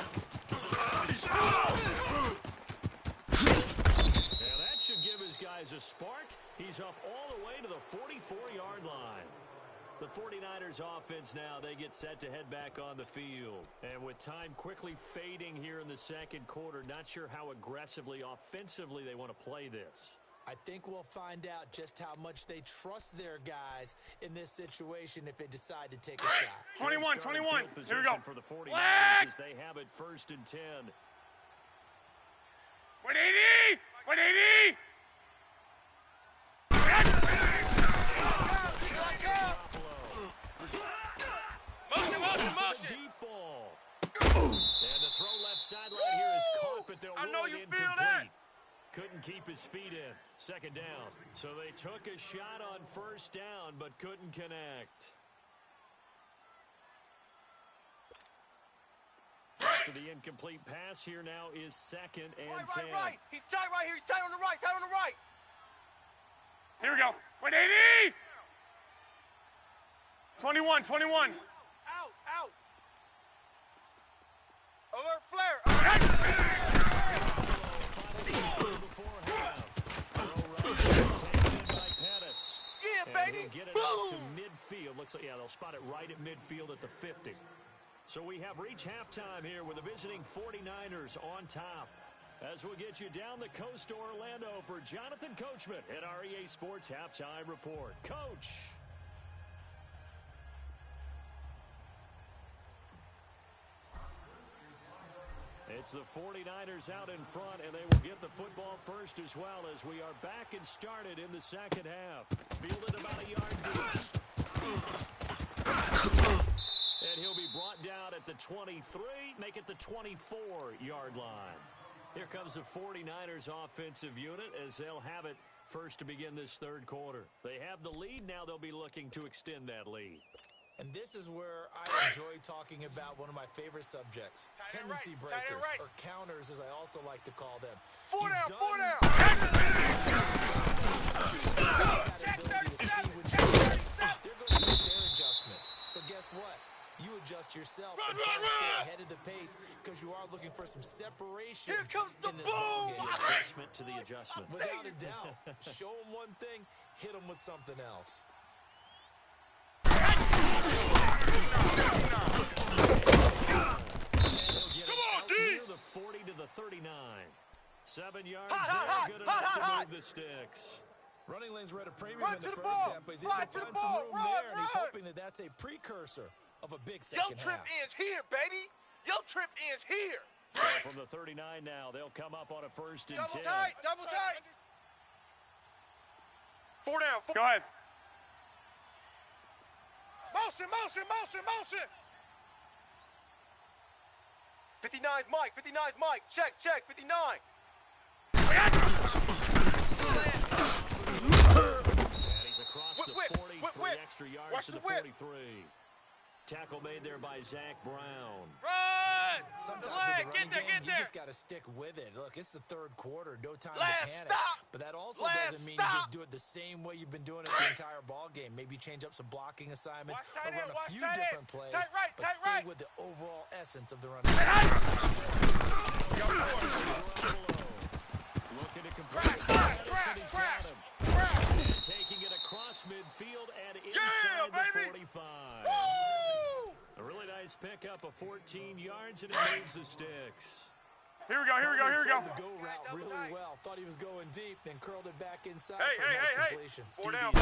Speaker 1: Now that should give his guys a spark. He's up all the way to the 44-yard line. The 49ers offense now, they get set to head back on the field. And with time quickly fading here in the second quarter, not sure how aggressively, offensively they want to play this.
Speaker 3: I think we'll find out just how much they trust their guys in this situation if they decide to take a shot.
Speaker 4: 21, 21. Here we go.
Speaker 1: For the 49ers
Speaker 4: Flag!
Speaker 1: as they have it 1st and 10.
Speaker 4: 180! 180!
Speaker 5: Motion, motion,
Speaker 1: The
Speaker 5: motion.
Speaker 1: deep ball. And the throw left sideline here is caught, but they'll
Speaker 5: I know
Speaker 1: rule
Speaker 5: you
Speaker 1: it
Speaker 5: feel
Speaker 1: incomplete.
Speaker 5: that.
Speaker 1: Couldn't keep his feet in. 2nd down. So they took a shot on 1st down, but couldn't connect. After the incomplete pass, here now is 2nd and 10.
Speaker 5: Right. He's tight right here. He's tight on the right. Tight on the right.
Speaker 4: Here we go. 180! 21, 21.
Speaker 5: Out, out. Alert flare. Yeah, baby.
Speaker 1: We'll get it
Speaker 5: Boom.
Speaker 1: out to midfield. Looks like, yeah, they'll spot it right at midfield at the 50. So we have reached halftime here with the visiting 49ers on top. As we'll get you down the coast to Orlando for Jonathan Coachman at our EA Sports Halftime Report. Coach. It's the 49ers out in front, and they will get the football first as well as we are back and started in the second half. Fielded about a yard deep. And he'll be brought down at the 23, make it the 24-yard line. Here comes the 49ers offensive unit as they'll have it first to begin this third quarter. They have the lead. Now they'll be looking to extend that lead.
Speaker 3: And this is where I enjoy talking about one of my favorite subjects, tendency breakers, or counters as I also like to call them.
Speaker 5: Four down.
Speaker 3: Check 37. They're going to make their adjustments. So guess what? You adjust yourself and try to stay ahead of the pace because you are looking for some separation.
Speaker 5: Here comes the
Speaker 3: in this
Speaker 5: boom!
Speaker 3: ballgame.
Speaker 1: Adjustment to the adjustment.
Speaker 3: Without a doubt. Show them one thing, hit them with something else.
Speaker 1: Come
Speaker 5: on, D!
Speaker 1: The 40 to the 39. 7 yards. Good enough to move the sticks.
Speaker 3: Running lanes were at a premium in the first half, but he's able to find some room there, and he's hoping that that's a precursor of a big second half.
Speaker 5: Your trip ends here, baby. Your trip ends here.
Speaker 1: So from the 39 now, they'll come up on a first and 10.
Speaker 5: Double tight. 4 down.
Speaker 4: Go ahead.
Speaker 5: Motion. 59's Mike. Check. 59.
Speaker 1: And he's across the 40, 3 extra yards to the 43. Tackle made there by Zach Brown.
Speaker 5: Run!
Speaker 3: Sometimes with the running game, you just got to stick with it. Look, it's the third quarter. No time to panic. But that also doesn't mean you just do it the same way you've been doing it the entire ball game. Maybe change up some blocking assignments or run a few different plays. But stay with the overall essence of the running game.
Speaker 1: Looking to complete.
Speaker 5: Crash.
Speaker 1: Taking it across midfield and inside the 45.
Speaker 5: Woo!
Speaker 1: A really nice pickup of 14 yards, and it moves the sticks.
Speaker 4: Here we go.
Speaker 3: The go route really well. Thought he was going deep, then curled it back inside for a nice completion.
Speaker 5: 4 down.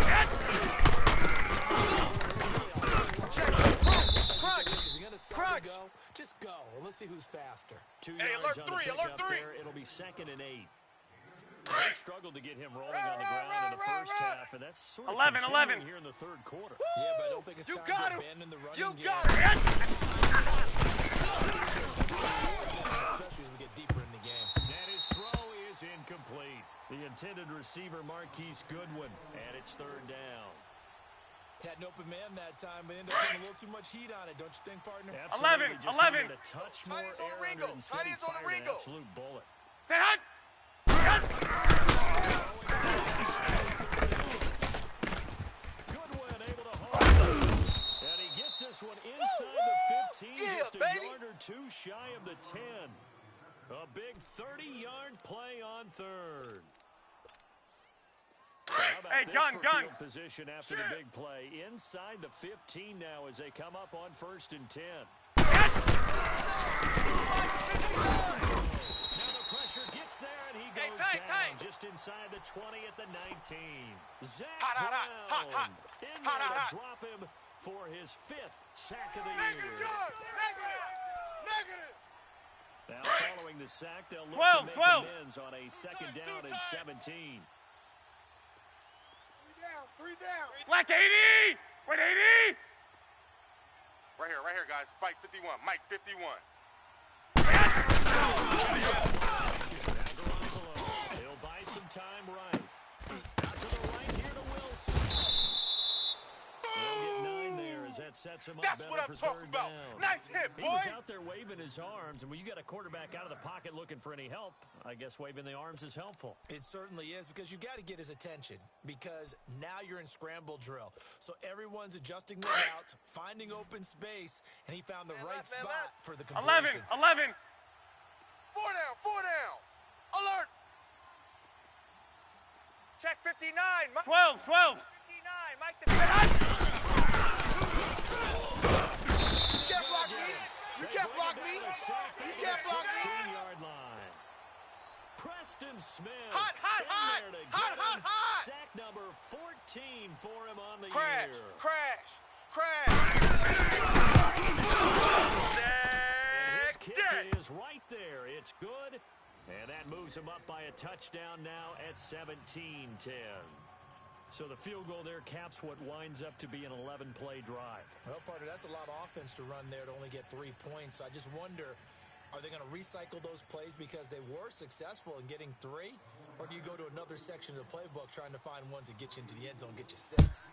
Speaker 3: Crunch. Go, just go. Let's see who's faster.
Speaker 1: 2 yards on the pickup there. It'll be 2nd and 8. They struggled to get him rolling on the ground in the first half, and that's sort of
Speaker 4: 11
Speaker 1: here in the third quarter.
Speaker 3: Yeah, but I don't think it's time to abandon the running game. Especially as we get deeper in the game.
Speaker 1: And his throw is incomplete. The intended receiver, Marquise Goodwin, and it's 3rd down.
Speaker 3: Had an open man that time, but ended up putting a little too much heat on it, don't you think, partner?
Speaker 1: Absolutely.
Speaker 4: 11.
Speaker 1: A touch more air under it instead of fired an absolute bullet.
Speaker 4: Say hut.
Speaker 1: Goodwin able to hold. And he gets this one inside the 15, just a yard or 2 shy of the 10. A big 30-yard play on 3rd.
Speaker 4: Hey, gun.
Speaker 1: Position after the big play. Inside the 15 now as they come up on 1st and 10. Now the pressure gets there, and he goes down just inside the 20 at the 19. Zach Brown in there to drop him for his 5th sack of the year.
Speaker 5: Negative.
Speaker 1: Now following the sack, they'll look to make amends on a 2nd down and 17.
Speaker 5: 3 down.
Speaker 4: Black 80. Wait, 80.
Speaker 5: Right here, guys. Fight 51. Mike 51.
Speaker 1: He'll buy some time right. Out to the right here to Wilson. They'll get 9 there as that sets him up
Speaker 5: That's
Speaker 1: better
Speaker 5: what I'm
Speaker 1: for
Speaker 5: talking
Speaker 1: 3rd
Speaker 5: about.
Speaker 1: down.
Speaker 5: Nice hit, boy.
Speaker 1: He was out there waving his arms, and when you got a quarterback out of the pocket looking for any help, I guess waving the arms is helpful.
Speaker 3: It certainly is, because you got to get his attention, because now you're in scramble drill. So everyone's adjusting their routes, finding open space, and he found the right spot for the conversion.
Speaker 4: 11.
Speaker 5: 4 down. Alert. Check 59.
Speaker 4: 12.
Speaker 5: 59. Mike the You can't block me.
Speaker 1: 16-yard line. Preston Smith.
Speaker 5: Hot.
Speaker 1: Sack number 14 for him on the
Speaker 5: Crash.
Speaker 1: year.
Speaker 5: Sack.
Speaker 1: Kick is right there. It's good. And that moves him up by a touchdown now at 17-10. So the field goal there caps what winds up to be an 11-play drive.
Speaker 3: Well, partner, that's a lot of offense to run there to only get 3 points. So I just wonder, are they going to recycle those plays because they were successful in getting 3? Or do you go to another section of the playbook trying to find ones that get you into the end zone, get you 6?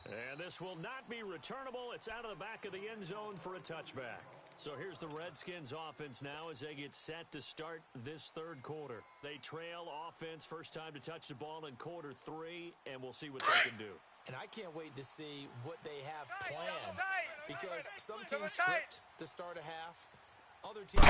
Speaker 1: And this will not be returnable. It's out of the back of the end zone for a touchback. So here's the Redskins offense now as they get set to start this third quarter. They trail offense first time to touch the ball in quarter 3, and we'll see what they can do.
Speaker 3: And I can't wait to see what they have planned, because some teams script to start a half. Other teams...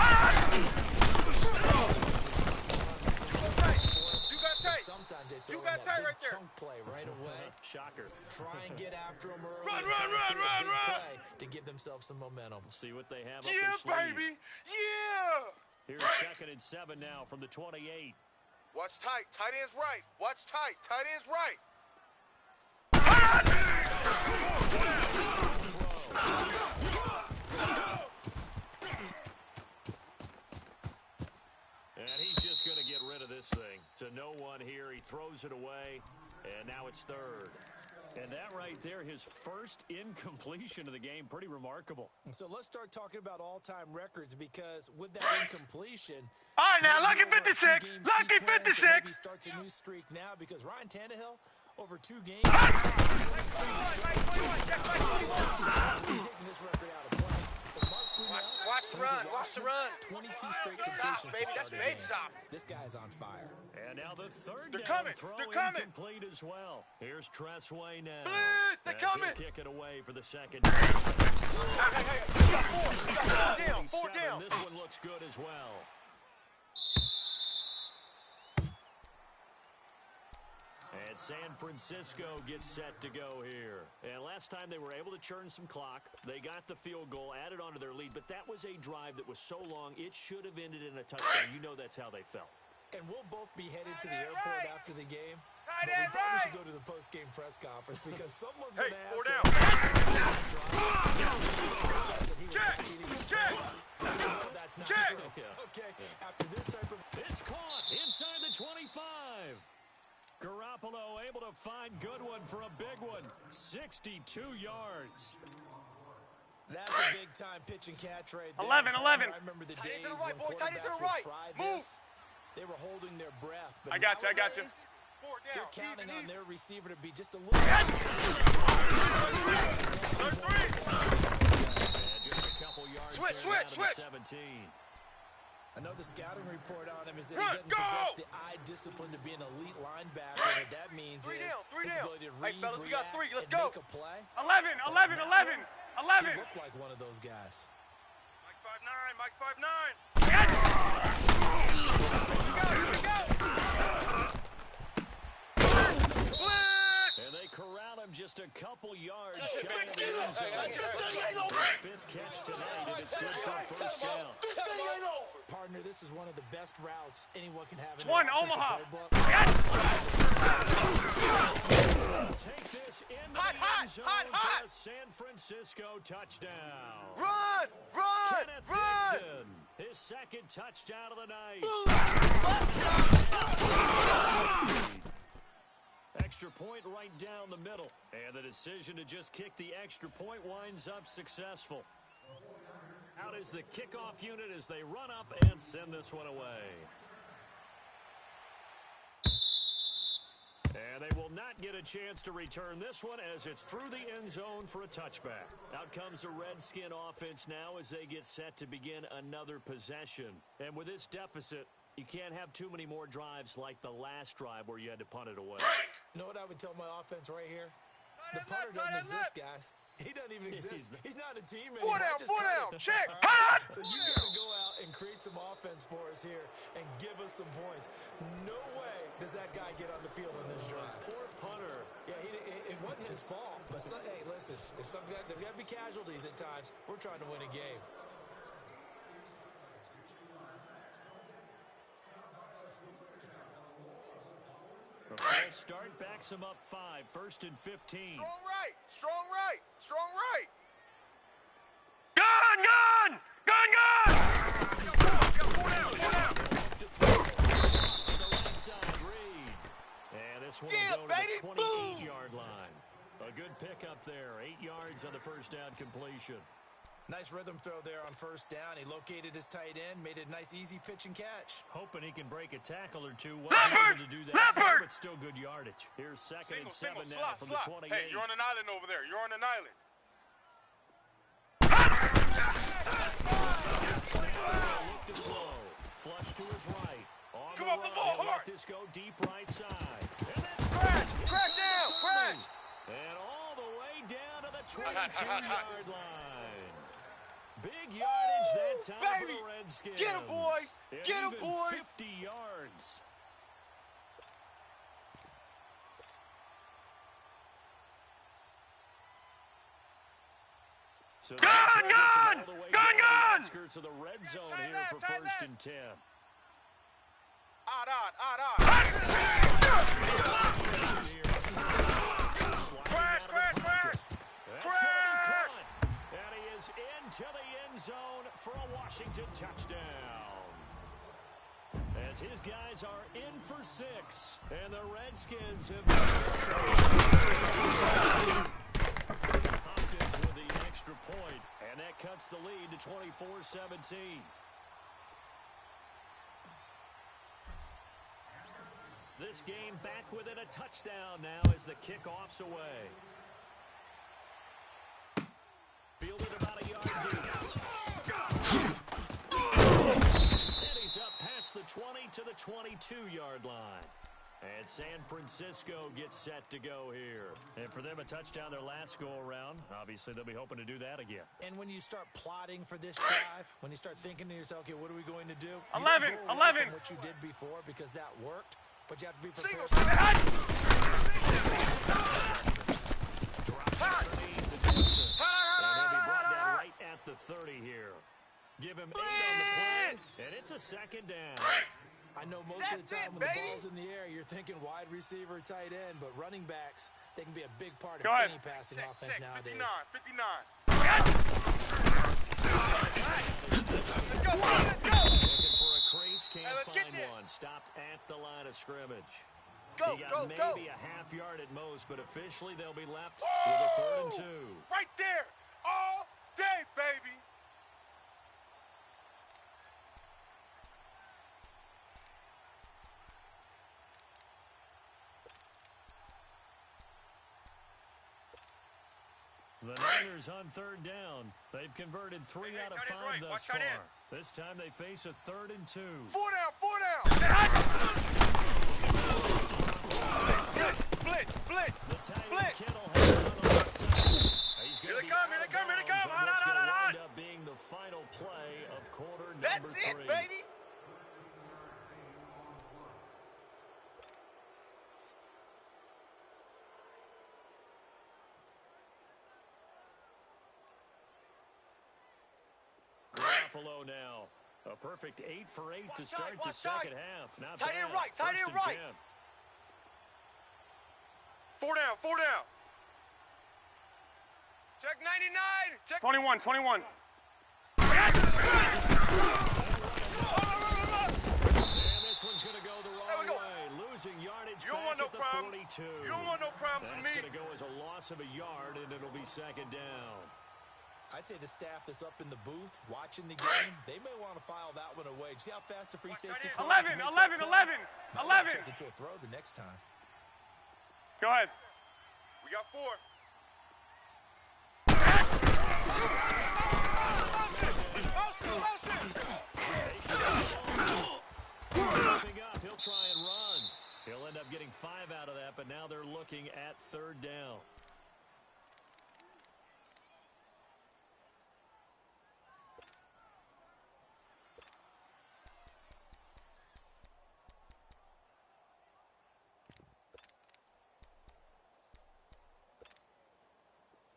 Speaker 3: Sometimes they throw in that big chunk play right away.
Speaker 1: Shocker.
Speaker 3: Try and get after them early.
Speaker 5: Run.
Speaker 3: Play to give themselves some momentum.
Speaker 1: We'll see what they have up their sleeve.
Speaker 5: Baby. Yeah.
Speaker 1: Here's 2nd and 7 now from the 28.
Speaker 5: Watch tight. Tight end's right. Watch tight. Tight end's right.
Speaker 1: And he's just going to get rid of this thing. To no one here. He throws it away, and now it's 3rd. And that right there, his first incompletion of the game, pretty remarkable.
Speaker 3: So let's start talking about all-time records, because with that incompletion...
Speaker 4: All right, now, lucky 56. Lucky 56.
Speaker 3: Maybe starts a new streak now, because Ryan Tannehill, over 2 games... He's taking this record out of play.
Speaker 5: Watch the run. Watch the run.
Speaker 3: 22 straight completions.
Speaker 5: Stop, baby. That's baby stop.
Speaker 3: This guy's on fire.
Speaker 1: And now the 3rd
Speaker 5: They're
Speaker 1: down
Speaker 5: coming.
Speaker 1: throw
Speaker 5: They're coming.
Speaker 1: incomplete as well. Here's Tressway now.
Speaker 5: Blitz, they're coming.
Speaker 1: Kick it away for the 2nd.
Speaker 5: Hey. You got 4 down.
Speaker 1: This one looks good as well. And San Francisco gets set to go here. And last time they were able to churn some clock. They got the field goal, added onto their lead, but that was a drive that was so long, it should have ended in a touchdown. You know that's how they felt.
Speaker 3: And we'll both be headed to the airport after the game.
Speaker 5: Tight
Speaker 3: But we
Speaker 5: end
Speaker 3: probably
Speaker 5: right.
Speaker 3: should go to the post-game press conference, because someone's going to ask...
Speaker 5: 4 down.
Speaker 3: That's not
Speaker 5: Check.
Speaker 3: true. Okay, after this type of...
Speaker 1: It's caught inside the 25. Garoppolo able to find Goodwin for a big one. 62 yards.
Speaker 3: That's a big-time pitch and catch right there.
Speaker 4: 11.
Speaker 3: I remember the days
Speaker 5: to the right,
Speaker 3: when
Speaker 5: boy. Tight end to the
Speaker 3: quarterbacks would
Speaker 5: right.
Speaker 3: try
Speaker 5: Move.
Speaker 3: this. They were holding their breath. But
Speaker 4: I got you.
Speaker 3: nowadays,
Speaker 5: 4
Speaker 3: they're
Speaker 5: down.
Speaker 3: counting on
Speaker 5: Even.
Speaker 3: their receiver to be just a little...
Speaker 5: Third 3.
Speaker 1: And just a couple yards
Speaker 5: Switch.
Speaker 1: there down to the 17.
Speaker 3: I know the scouting report on him is that
Speaker 5: Run,
Speaker 3: he doesn't
Speaker 5: go!
Speaker 3: possess the eye discipline to be an elite linebacker. What that means
Speaker 5: Three
Speaker 3: is
Speaker 5: down, three
Speaker 3: his
Speaker 5: down.
Speaker 3: ability to
Speaker 5: Hey,
Speaker 3: read,
Speaker 5: fellas, we got
Speaker 3: react,
Speaker 5: 3. Let's
Speaker 3: and
Speaker 5: go.
Speaker 3: make a play.
Speaker 4: 11.
Speaker 3: He looked like one of those guys.
Speaker 5: Mike 5'9".
Speaker 1: And they corral him just a couple yards shy of the end zone. His 5th catch tonight, and it's good for a first down.
Speaker 3: Partner, this is one of the best routes anyone can have in
Speaker 4: One,
Speaker 3: their offensive
Speaker 4: Omaha.
Speaker 3: playbook.
Speaker 1: Take this in the
Speaker 5: Hot.
Speaker 1: end zone for a San Francisco touchdown.
Speaker 5: Run.
Speaker 1: Kenneth Dixon, his 2nd touchdown of the night. Extra point right down the middle. And the decision to just kick the extra point winds up successful. Out is the kickoff unit as they run up and send this one away. And they will not get a chance to return this one as it's through the end zone for a touchback. Out comes the Redskin offense now as they get set to begin another possession. And with this deficit, you can't have too many more drives like the last drive where you had to punt it away.
Speaker 3: You know what I would tell my offense right here? The punter doesn't exist, guys. He doesn't even exist. He's not a team anymore.
Speaker 5: 4 down. Check.
Speaker 3: So you got to go out and create some offense for us here and give us some points. No way does that guy get on the field on this drive.
Speaker 1: Poor punter.
Speaker 3: Yeah, it wasn't his fault. But hey, listen, there's got to be casualties at times. We're trying to win a game.
Speaker 1: The start backs him up 5, 1st and 15.
Speaker 5: Strong right. Strong right. Strong right.
Speaker 4: Gun, gun! Gun, gun!
Speaker 5: Four down.
Speaker 1: On the right side, Reed. And this one will go to the 28-yard line. A good pickup there. 8 yards on the first down completion.
Speaker 3: Nice rhythm throw there on first down. He located his tight end, made it a nice, easy pitch and catch.
Speaker 1: Hoping he can break a tackle or two. Wasn't able to do that, but still good yardage. Here's second and 7 now from the 28.
Speaker 5: Hey, you're on an island over there. You're on an island.
Speaker 1: Looked at low. Flush to his right. On
Speaker 5: Come
Speaker 1: the
Speaker 5: off the
Speaker 1: run,
Speaker 5: ball
Speaker 1: he'll
Speaker 5: hard.
Speaker 1: let this go deep right side. And then
Speaker 5: Crash down. Crash.
Speaker 1: And all the way down to the 22-yard line. Big yardage that time for
Speaker 5: baby.
Speaker 1: the Redskins.
Speaker 5: Get him, boy.
Speaker 1: And
Speaker 5: Get him,
Speaker 1: even
Speaker 5: boy.
Speaker 1: 50 yards. So
Speaker 4: Gun, gun! Gun, gun!
Speaker 1: Skirts of the red zone
Speaker 5: Tight
Speaker 1: here
Speaker 5: end,
Speaker 1: for
Speaker 5: tight
Speaker 1: 1st
Speaker 5: end.
Speaker 1: and 10.
Speaker 5: Odd. Crash.
Speaker 1: And he is into the end zone for a Washington touchdown. As his guys are in for 6, and the Redskins have Hopkins with the extra point, and that cuts the lead to 24-17. This game back within a touchdown now as the kickoff's away. Fielded about a yard deep. And he's up past the 20 to the 22-yard line. And San Francisco gets set to go here. And for them, a touchdown their last go-around. Obviously, they'll be hoping to do that again.
Speaker 3: And when you start plotting for this drive, when you start thinking to yourself, okay, what are we going to do?
Speaker 4: 11, 11.
Speaker 3: What you did before because that worked, but you have to be prepared.
Speaker 1: Right at the 30 here. Give him 8 on the play, and it's a second down.
Speaker 3: I know most of the time when the ball's in the air, you're thinking wide receiver, tight end, but running backs, they can be a big part of any passing offense nowadays.
Speaker 5: 59.
Speaker 1: Let's go. Looking for a crease, can't find one. Stopped at the line of scrimmage. He got maybe a half yard at most, but officially they'll be left with a 3rd and 2.
Speaker 5: Right there. All day, baby.
Speaker 1: The Niners on 3rd down. They've converted 3 out of 5 thus far. This time they face a 3rd and 2.
Speaker 5: 4 down. Blitz.
Speaker 1: The tight end Kittle has it on the left side.
Speaker 5: Here they come.
Speaker 1: What's going to wind up being the final play of quarter number 3.
Speaker 5: That's it, baby.
Speaker 1: Garoppolo now. A perfect 8 for 8 to start the second half. Not
Speaker 5: Tight
Speaker 1: bad.
Speaker 5: end right.
Speaker 1: 10.
Speaker 5: 4 down. Check 99. Check
Speaker 4: 21.
Speaker 1: And this one's going to go the wrong way. Losing yardage
Speaker 5: You don't want
Speaker 1: back
Speaker 5: no
Speaker 1: at the
Speaker 5: problem.
Speaker 1: 42.
Speaker 5: You don't want no problems with me.
Speaker 1: That's going to go as a loss of a yard, and it'll be second down.
Speaker 3: I'd say the staff that's up in the booth watching the game, they may want to file that one away. See how fast the free safety throws
Speaker 4: 11.
Speaker 3: to make that play? Might check into a throw the next time.
Speaker 4: Go ahead.
Speaker 5: We got 4.
Speaker 1: He'll try and run. He'll end up getting 5 out of that, but now they're looking at 3rd down.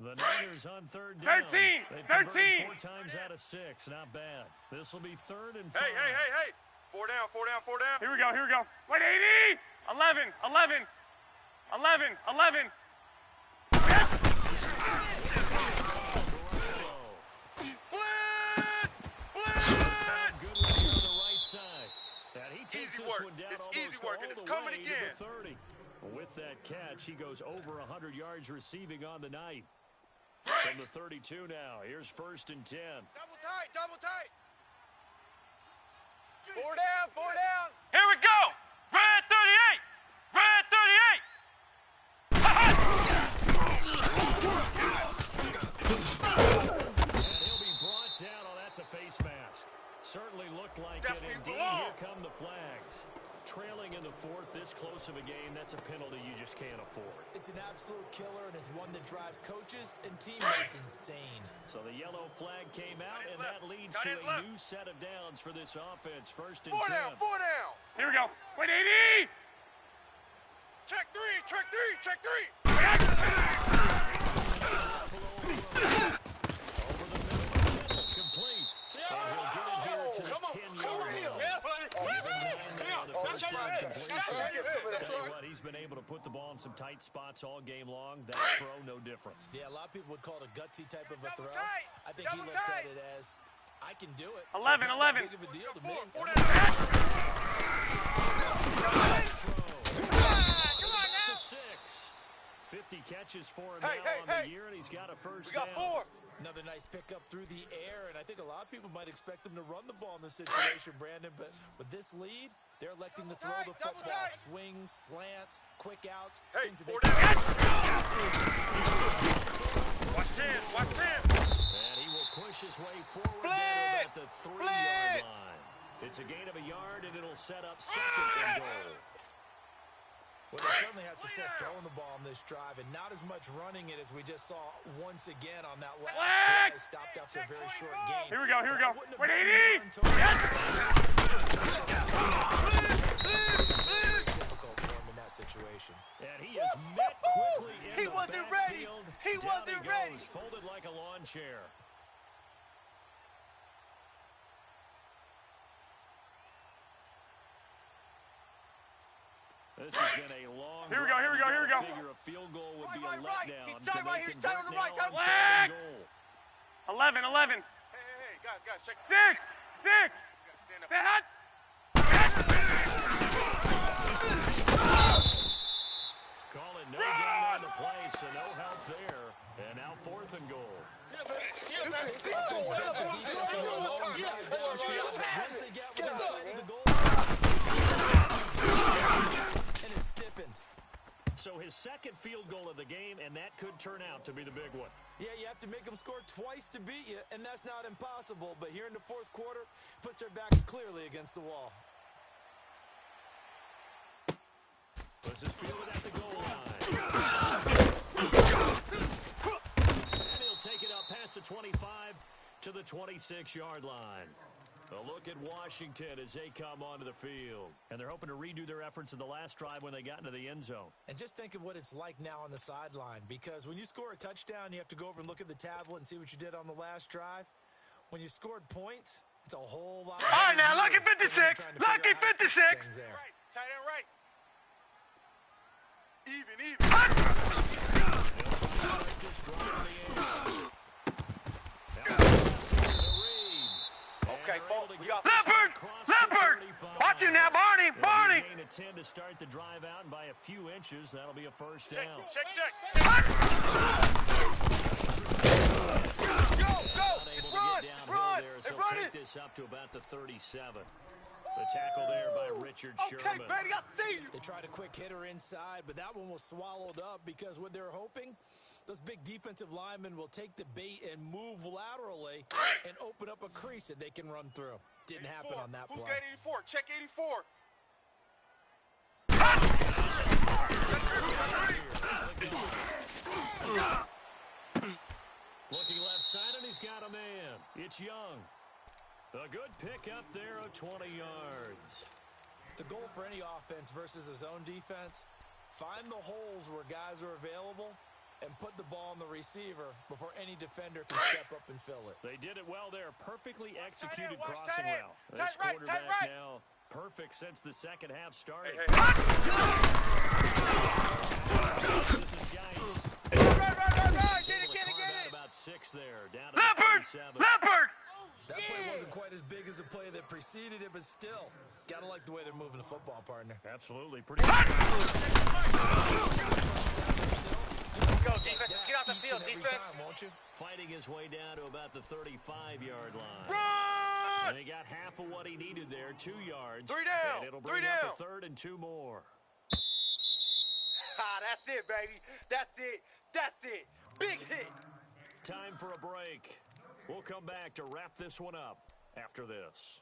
Speaker 1: The Niners on 3rd down.
Speaker 4: 13.
Speaker 1: They've
Speaker 4: 13.
Speaker 1: 4 times out of 6. Not bad. This will be 3rd and 5.
Speaker 5: Hey. 4 down.
Speaker 4: Here we go. Wait, 80. 11. 11.
Speaker 5: Easy work. It's easy work, and it's coming again.
Speaker 1: With that catch, he goes over 100 yards receiving on the night. From the 32 now, here's 1st and 10.
Speaker 5: Double tight, double tight. 4 down, 4 down.
Speaker 4: Here we go. Red 38. Red 38.
Speaker 1: And he'll be brought down. Oh, that's a face mask. Certainly looked like
Speaker 5: Definitely
Speaker 1: it. Indeed, here come the flags. Trailing in the 4th, this close of a game, that's a penalty you just can't afford.
Speaker 3: It's an absolute killer, and it's one that drives coaches and teammates insane.
Speaker 1: So the yellow flag came out, and that leads to a new set of downs for this offense. 1st and 10.
Speaker 5: 4 down, 4 down.
Speaker 4: Here we go. Wait, 80.
Speaker 5: Check 3, check 3, check 3.
Speaker 1: Over the middle, complete. And he'll get it here to the 10-yard line. Tell you what, he's been able to put the ball in some tight spots all game long. That throw, no different.
Speaker 3: Yeah, a lot of people would call it a gutsy type of a throw.
Speaker 5: Tight.
Speaker 3: I think he looks at it as, I can do it.
Speaker 4: 11.
Speaker 3: Big of a deal to me.
Speaker 5: 4 down.
Speaker 1: Come on now. 6. 50 catches for him now on the year, and he's got a first down.
Speaker 5: We got 4.
Speaker 3: Another nice pickup through the air, and I think a lot of people might expect him to run the ball in this situation, Brandon, but with this lead, they're electing to throw the football. Swings, slants, quick outs.
Speaker 5: Hey,
Speaker 3: things
Speaker 5: 4
Speaker 3: that
Speaker 5: down. Watch 10, watch 10.
Speaker 1: And he will push his way forward down about the 3-yard line. It's a gain of a yard, and it'll set up 2nd and goal.
Speaker 3: Well, they certainly had success throwing the ball in this drive, and not as much running it as we just saw once again on that last play. Stopped after a very short gain.
Speaker 4: Here we go. Wait, 80.
Speaker 3: Difficult for him in that situation.
Speaker 1: And he is met quickly in
Speaker 5: He
Speaker 1: the
Speaker 5: wasn't ready.
Speaker 1: backfield.
Speaker 5: He
Speaker 1: Down
Speaker 5: wasn't
Speaker 1: he
Speaker 5: ready.
Speaker 1: goes, folded like a lawn chair. This has been a long
Speaker 4: Here we go.
Speaker 1: Figure a field goal would be a letdown.
Speaker 5: He's tight right here. He's tight on the right.
Speaker 1: Now on
Speaker 4: Flag.
Speaker 1: 3rd and goal.
Speaker 4: 11.
Speaker 5: Hey, guys, check.
Speaker 4: 6.
Speaker 5: Stand up.
Speaker 4: Set.
Speaker 1: Call it no gain on the play, so no help there. And now 4th and goal.
Speaker 3: And it's stiffened.
Speaker 1: So his 2nd field goal of the game, and that could turn out to be the big one.
Speaker 3: Yeah, you have to make them score twice to beat you, and that's not impossible. But here in the 4th quarter, puts their backs clearly against the wall.
Speaker 1: This is fielded at the goal line. And he'll take it up past the 25 to the 26-yard line. A look at Washington as they come onto the field. And they're hoping to redo their efforts in the last drive when they got into the end zone.
Speaker 3: And just think of what it's like now on the sideline, because when you score a touchdown, you have to go over and look at the tablet and see what you did on the last drive. When you scored points, it's a whole lot.
Speaker 4: All right, now, lucky 56. Lucky 56.
Speaker 5: Right, tight end right. Even. Okay, we got
Speaker 4: Leopard. Watch it now, Barney.
Speaker 1: Gain of 10 to start the drive out, and by a few inches, that'll be a first down.
Speaker 5: Check. Go. It's run.
Speaker 1: So take this up to about the 37. The tackle there by Richard Sherman.
Speaker 5: Okay, Betty, I see you.
Speaker 3: They tried a quick hitter inside, but that one was swallowed up because what they're hoping, those big defensive linemen will take the bait and move laterally and open up a crease that they can run through. Didn't happen on that play.
Speaker 5: Who's got 84? Check 84.
Speaker 1: Looking left side, and he's got a man. It's Young. A good pick up there of 20 yards.
Speaker 3: The goal for any offense versus a zone defense, find the holes where guys are available and put the ball on the receiver before any defender can step up and fill it.
Speaker 1: They did it well there. Perfectly executed
Speaker 5: watch
Speaker 1: crossing
Speaker 5: tight end.
Speaker 1: route.
Speaker 5: Tight
Speaker 1: This
Speaker 5: right,
Speaker 1: quarterback
Speaker 5: tight right.
Speaker 1: now perfect since the second half started.
Speaker 5: Hey.
Speaker 3: conceded it, but still. Gotta like the way they're moving the football, partner.
Speaker 1: Absolutely. Pretty
Speaker 5: Let's go, defense. Let's get out the field, defense.
Speaker 3: Time, won't you?
Speaker 1: fighting his way down to about the 35-yard line.
Speaker 5: Run!
Speaker 1: And he got half of what he needed there, 2 yards.
Speaker 5: 3 down.
Speaker 1: And it'll bring up a 3rd and 2 more.
Speaker 5: That's it, baby. That's it. That's it. Big hit.
Speaker 1: Time for a break. We'll come back to wrap this one up after this.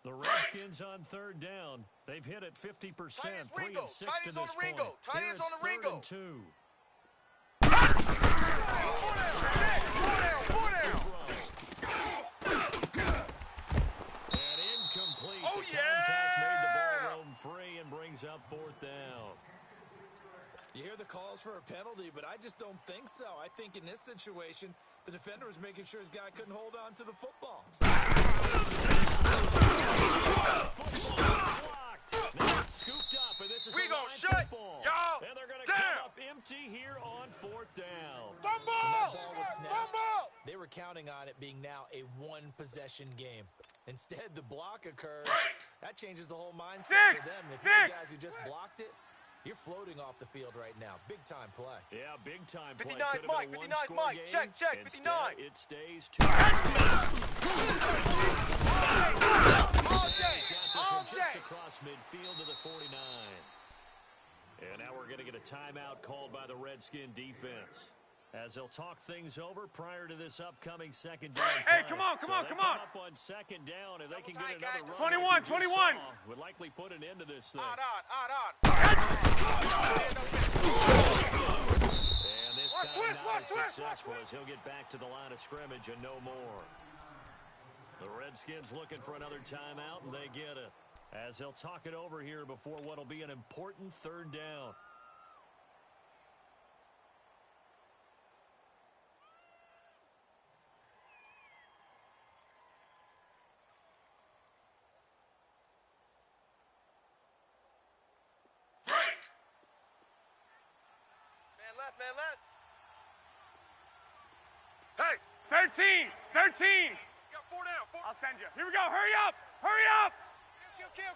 Speaker 1: The Redskins on 3rd down. They've hit it 50%. 3 and 6 to this point.
Speaker 5: Tight ends on the Ringo.
Speaker 1: 3rd and 2.
Speaker 5: 4 down. 4 down.
Speaker 1: And incomplete.
Speaker 5: Oh,
Speaker 1: the contact made the ball roam free and brings up 4th down.
Speaker 3: You hear the calls for a penalty, but I just don't think so. I think in this situation, the defender was making sure his guy couldn't hold on to the football.
Speaker 1: Now it's scooped up, and this is
Speaker 5: We gonna shut y'all
Speaker 1: and they're gonna
Speaker 5: down.
Speaker 1: come up empty here on 4th down.
Speaker 5: Fumble!
Speaker 3: Ball was snapped.
Speaker 5: Fumble!
Speaker 3: They were counting on it being now a one-possession game. Instead, the block occurs. That changes the whole mindset for them. If you're the guys who just blocked it, you're floating off the field right now. Big-time play.
Speaker 1: Yeah, big-time play.
Speaker 5: 59
Speaker 1: Could have
Speaker 5: Mike,
Speaker 1: been a
Speaker 5: 59
Speaker 1: one-score
Speaker 5: Mike.
Speaker 1: game.
Speaker 5: Check,
Speaker 1: Instead,
Speaker 5: 59.
Speaker 1: it stays 2.
Speaker 5: All day. All
Speaker 1: Just
Speaker 5: day.
Speaker 1: across midfield to the 49. And now we're going to get a timeout called by the Redskin defense, as they'll talk things over prior to this upcoming 2nd down.
Speaker 4: Hey,
Speaker 1: play.
Speaker 4: come on, come on,
Speaker 1: they
Speaker 4: come on.
Speaker 1: Up on 2nd down, if they can get
Speaker 5: guys.
Speaker 1: another run.
Speaker 4: 21,
Speaker 1: like we just
Speaker 4: 21.
Speaker 1: saw, would likely put an end to this thing.
Speaker 5: Odd.
Speaker 1: And this
Speaker 5: Watch
Speaker 1: time
Speaker 5: twist,
Speaker 1: not
Speaker 5: watch
Speaker 1: as
Speaker 5: twist,
Speaker 1: successful
Speaker 5: watch
Speaker 1: as he'll get back to the line of scrimmage and no more. The Redskins looking for another timeout, and they get it, as they'll talk it over here before what'll be an important 3rd down.
Speaker 5: Man left. Hey,
Speaker 4: 13. 13.
Speaker 5: got 4 down.
Speaker 4: I'll send you. Here we go. Hurry up. Hurry up.
Speaker 5: Kill.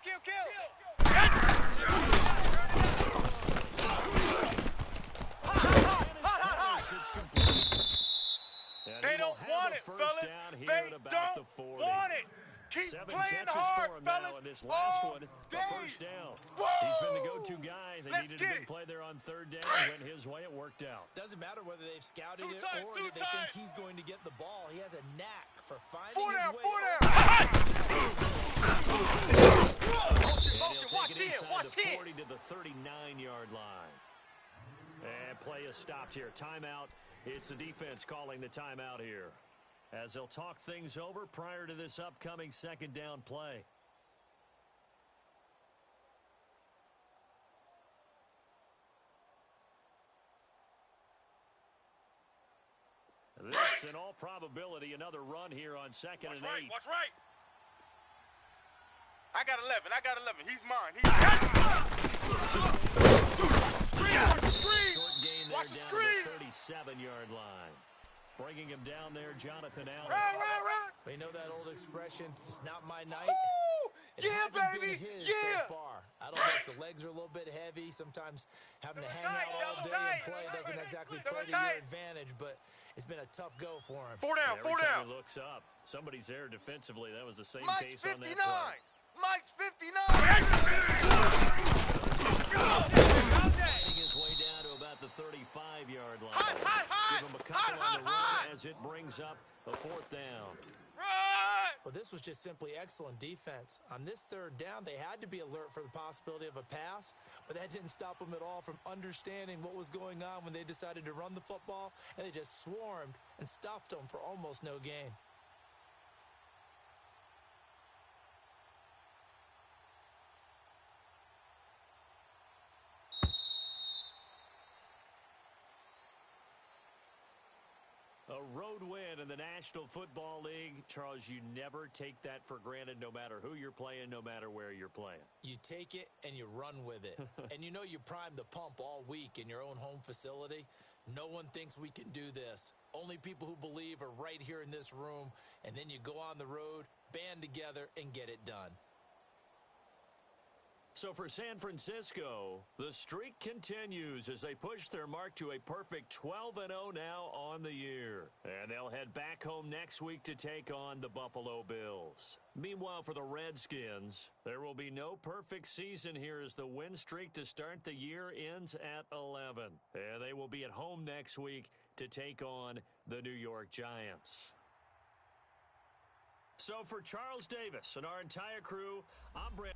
Speaker 5: They don't want it, fellas. They don't want it. Keep
Speaker 1: 7
Speaker 5: playing
Speaker 1: catches
Speaker 5: hard,
Speaker 1: for him now,
Speaker 5: fellas.
Speaker 1: and this last
Speaker 5: all
Speaker 1: one,
Speaker 5: day.
Speaker 1: the 1st down.
Speaker 5: Whoa!
Speaker 1: He's been the go-to guy. They
Speaker 5: Let's
Speaker 1: needed
Speaker 5: get
Speaker 1: a big
Speaker 5: it.
Speaker 1: play there on 3rd down. Went his way. It worked out.
Speaker 3: Doesn't matter whether they've scouted
Speaker 5: Two
Speaker 3: it
Speaker 5: times,
Speaker 3: or
Speaker 5: two
Speaker 3: that they think
Speaker 5: times.
Speaker 3: he's going to get the ball. He has a knack for finding
Speaker 5: 4
Speaker 3: his
Speaker 5: down.
Speaker 3: way
Speaker 5: 4 down. Motion.
Speaker 1: Take
Speaker 5: Watch
Speaker 1: it
Speaker 5: 10.
Speaker 1: inside
Speaker 5: Watch
Speaker 1: the
Speaker 5: 10.
Speaker 1: 40 to the 39-yard line. And play is stopped here. Timeout. It's the defense calling the timeout here, as they'll talk things over prior to this upcoming 2nd down play. This, in all probability, another run here on 2nd and 8.
Speaker 5: Watch right. I got 11. He's mine. Screen.
Speaker 1: Short gain there
Speaker 5: Watch the
Speaker 1: down
Speaker 5: screen.
Speaker 1: to the 37-yard line. Bringing him down there, Jonathan Allen.
Speaker 5: Run.
Speaker 3: But you know that old expression, it's not my night?
Speaker 5: Woo!
Speaker 3: It
Speaker 5: Yeah,
Speaker 3: hasn't
Speaker 5: baby.
Speaker 3: been his
Speaker 5: Yeah.
Speaker 3: so far. I don't know if the legs are a little bit heavy. Sometimes having to hang out all day and play doesn't exactly play to your advantage, but it's been a tough go for him.
Speaker 5: 4 down.
Speaker 1: Every
Speaker 5: 4
Speaker 1: time
Speaker 5: down.
Speaker 1: he looks up, somebody's there defensively. That was the same
Speaker 5: Mike's
Speaker 1: case on that
Speaker 5: 59.
Speaker 1: play.
Speaker 5: Mike's 59.
Speaker 1: Fighting his way down to about the 35-yard line.
Speaker 5: Hot.
Speaker 1: Give him a couple on the run as it brings up the 4th down.
Speaker 5: Run.
Speaker 3: Well, this was just simply excellent defense. On this 3rd down, they had to be alert for the possibility of a pass, but that didn't stop them at all from understanding what was going on when they decided to run the football, and they just swarmed and stuffed them for almost no gain.
Speaker 1: A road win in the National Football League. Charles, you never take that for granted no matter who you're playing, no matter where you're playing.
Speaker 3: You take it and you run with it. And you know you prime the pump all week in your own home facility. No one thinks we can do this. Only people who believe are right here in this room. And then you go on the road, band together, and get it done.
Speaker 1: So for San Francisco, the streak continues as they push their mark to a perfect 12-0 now on the year. And they'll head back home next week to take on the Buffalo Bills. Meanwhile, for the Redskins, there will be no perfect season here as the win streak to start the year ends at 11. And they will be at home next week to take on the New York Giants. So for Charles Davis and our entire crew, I'm Brent.